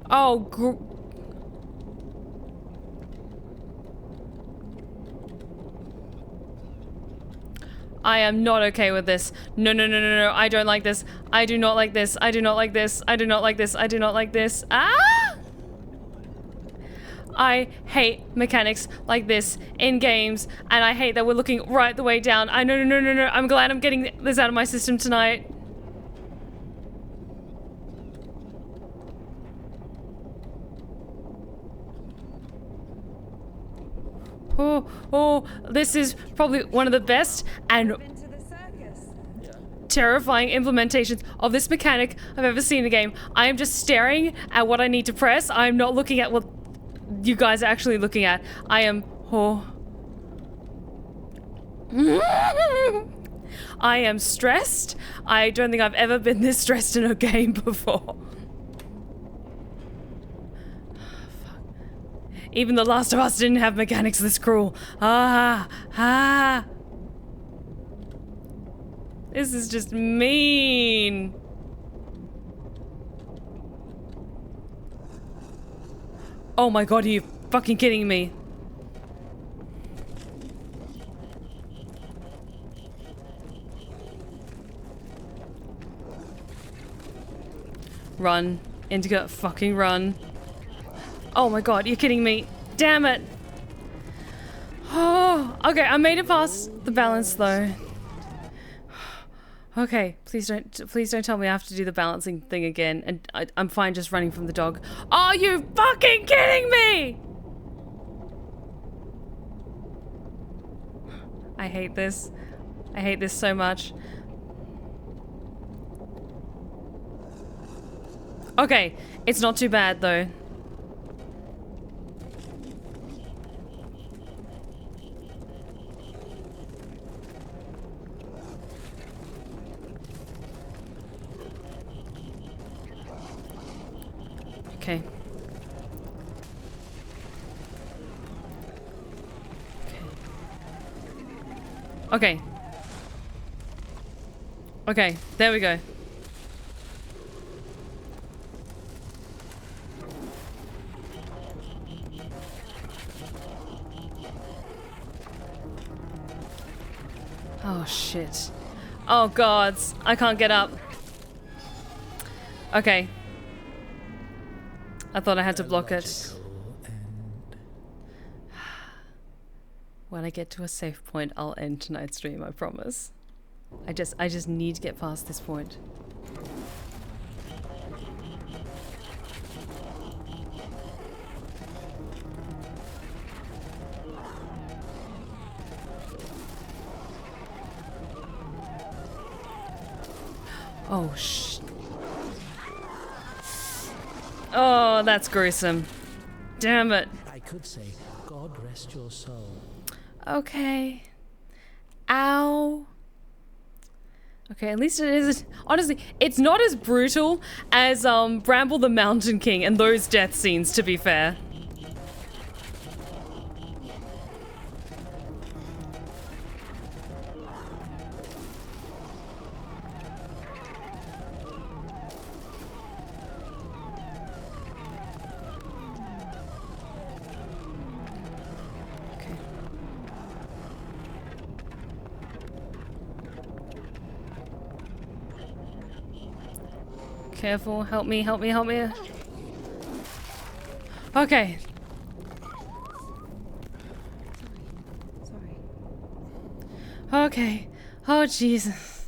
Oh, I am not okay with this. No, no, no, no, no. I don't like this. I do not like this. I do not like this. I do not like this. I do not like this. Ah! I hate mechanics like this in games, and I hate that we're looking right the way down. I no, no, no, no, no. I'm glad I'm getting this out of my system tonight. Oh, oh, this is probably one of the best and terrifying implementations of this mechanic I've ever seen in a game. I am just staring at what I need to press. I'm not looking at what you guys are actually looking at. I am... Oh. I am stressed. I don't think I've ever been this stressed in a game before. Even The Last of Us didn't have mechanics this cruel. Ah, ah. This is just mean. Oh my god, are you fucking kidding me? Run. Indika, fucking run. Oh my god, you're kidding me. Damn it. Oh, okay, I made it past the balance though. Okay, please don't tell me I have to do the balancing thing again, and I'm fine just running from the dog. Are you fucking kidding me? I hate this. I hate this so much. Okay, it's not too bad though. Okay. Okay. Okay, there we go. Oh shit. Oh gods, I can't get up. Okay. I thought I had to block it. When I get to a safe point, I'll end tonight's stream, I promise. I just need to get past this point. Oh, oh, that's gruesome. Damn it. I could say, God rest your soul. Okay. Ow. Okay, at least it isn't. Honestly, it's not as brutal as Bramble the Mountain King and those death scenes, to be fair. Careful, help me, help me, help me. Okay. Sorry. Okay. Oh Jesus.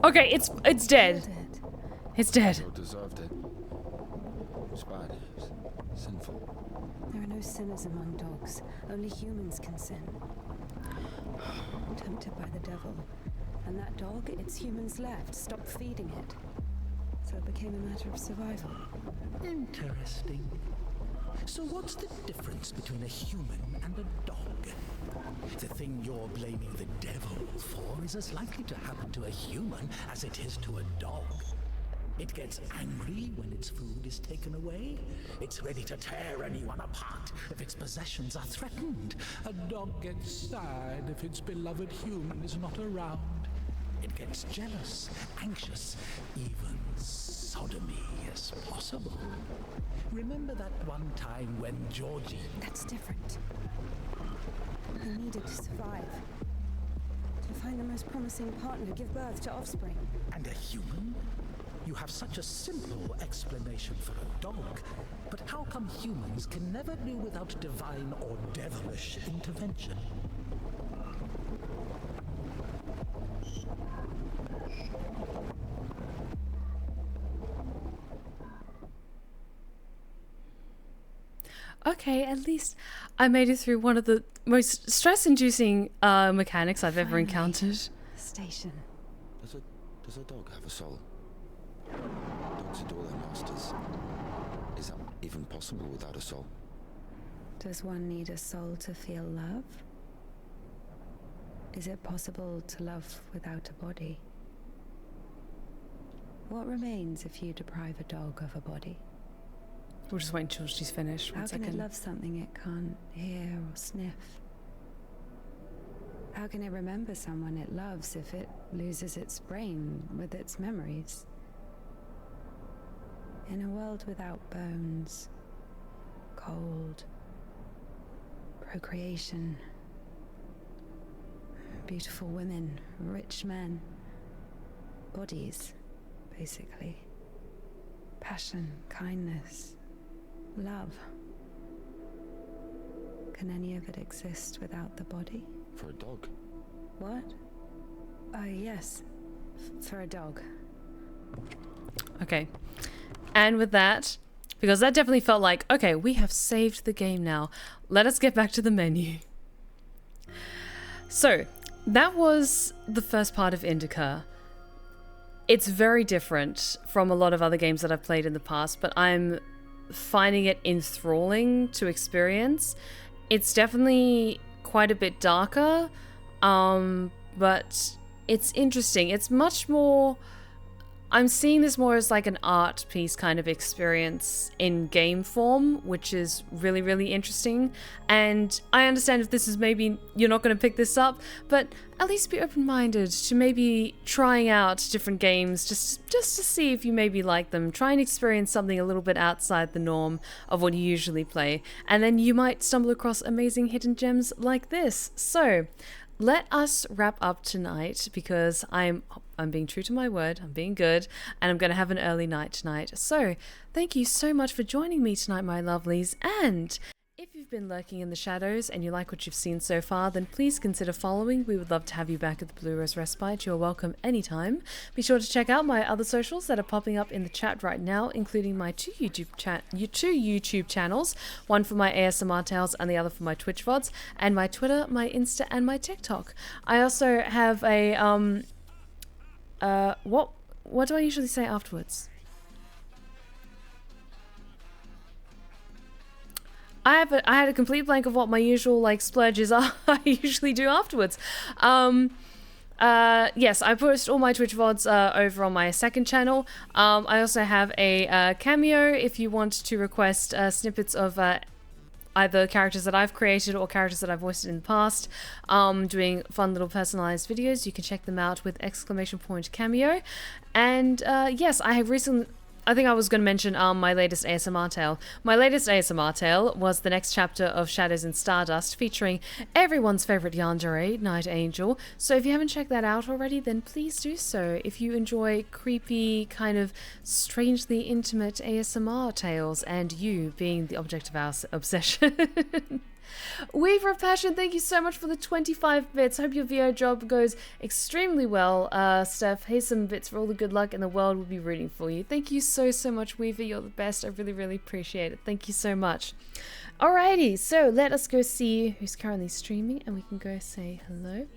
Okay, it's dead. It's dead. So deserved it. It was bad. It was sinful. There are no sinners among dogs. Only humans can sin. Tempted by the devil. And that dog, its humans left, stopped feeding it. So it became a matter of survival. Interesting. So what's the difference between a human and a dog? The thing you're blaming the devil for is as likely to happen to a human as it is to a dog. It gets angry when its food is taken away. It's ready to tear anyone apart if its possessions are threatened. A dog gets sad if its beloved human is not around. It gets jealous, anxious, even sodomy is possible. Remember that one time when Georgie... That's different. You need needed to survive. To find the most promising partner, give birth to offspring. And a human? You have such a simple explanation for a dog, but how come humans can never do without divine or devilish intervention? Okay, at least I made it through one of the most stress-inducing mechanics I've ever encountered. Station. Does a dog have a soul? Dogs adore their masters. Is that even possible without a soul? Does one need a soul to feel love? Is it possible to love without a body? What remains if you deprive a dog of a body? We'll just wait until she's finished. How can it love something it can't hear or sniff? How can it remember someone it loves if it loses its brain with its memories? In a world without bones, cold, procreation, beautiful women, rich men, bodies, basically, passion, kindness, love. Can any of it exist without the body? For a dog? What? Yes. For a dog. Okay. And with that, because that definitely felt like, okay, we have saved the game now. Let us get back to the menu. So, that was the first part of INDIKA. It's very different from a lot of other games that I've played in the past, but I'm finding it enthralling to experience. It's definitely quite a bit darker, but it's interesting. It's much more... I'm seeing this more as like an art piece kind of experience in game form, which is really, really interesting. And I understand if this is maybe you're not going to pick this up, but at least be open-minded to maybe trying out different games just to see if you maybe like them. Try and experience something a little bit outside the norm of what you usually play. And then you might stumble across amazing hidden gems like this. So... let us wrap up tonight because I'm being true to my word, I'm being good, and I'm going to have an early night tonight. So, thank you so much for joining me tonight, my lovelies, and if you've been lurking in the shadows and you like what you've seen so far, then please consider following. We would love to have you back at the Blue Rose Respite. You're welcome anytime. Be sure to check out my other socials that are popping up in the chat right now, including my two YouTube channels, one for my ASMR tales and the other for my Twitch VODs, and my Twitter, my Insta, and my TikTok. I also have a what do I usually say afterwards? I had a complete blank of what my usual like splurges are. I usually do afterwards. Yes, I post all my Twitch VODs over on my second channel. I also have a cameo if you want to request snippets of either characters that I've created or characters that I've voiced in the past, doing fun little personalized videos. You can check them out with !cameo. And yes, I think I was going to mention my latest ASMR tale. My latest ASMR tale was the next chapter of Shadows in Stardust, featuring everyone's favorite yandere, Night Angel. So if you haven't checked that out already, then please do so. If you enjoy creepy, kind of strangely intimate ASMR tales, and you being the object of our obsession. Weaver of Passion, thank you so much for the 25 bits. Hope your VO job goes extremely well, Steph. Here's some bits for all the good luck in the world. We'll be rooting for you. Thank you so much, Weaver. You're the best. I really, really appreciate it. Thank you so much. Alrighty, so let us go see who's currently streaming, and we can go say hello.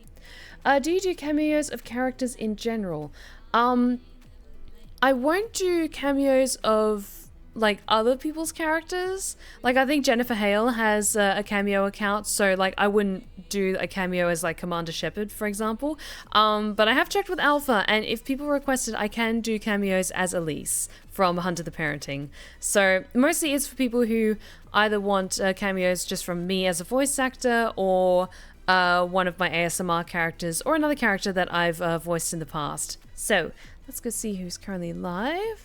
Do you do cameos of characters in general? I won't do cameos of like other people's characters. Like I think Jennifer Hale has a cameo account, so like I wouldn't do a cameo as like Commander Shepard, for example. But I have checked with Alpha, and if people requested, I can do cameos as Elise from Hunter the Parenting. So mostly it's for people who either want cameos just from me as a voice actor, or one of my ASMR characters, or another character that I've voiced in the past. So let's go see who's currently live.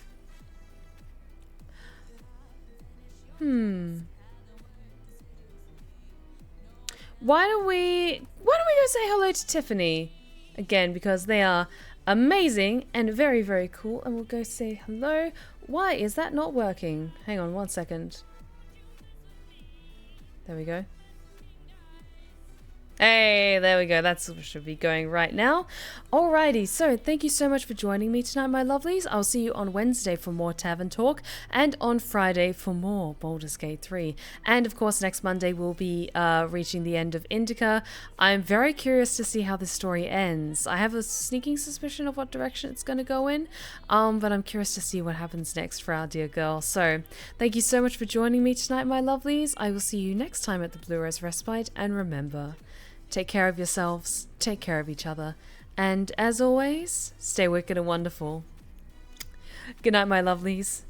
why don't we go say hello to Tiffany again, because they are amazing and very, very cool, and we'll go say hello. Why is that not working? Hang on 1 second. There we go. Hey, there we go. That's what should be going right now. Alrighty, so thank you so much for joining me tonight, my lovelies. I'll see you on Wednesday for more Tavern Talk, and on Friday for more Baldur's Gate 3. And of course, next Monday we'll be reaching the end of INDIKA. I'm very curious to see how this story ends. I have a sneaking suspicion of what direction it's going to go in, but I'm curious to see what happens next for our dear girl. So, thank you so much for joining me tonight, my lovelies. I will see you next time at the Blue Rose Respite, and remember, take care of yourselves, take care of each other, and as always, stay wicked and wonderful. Good night, my lovelies.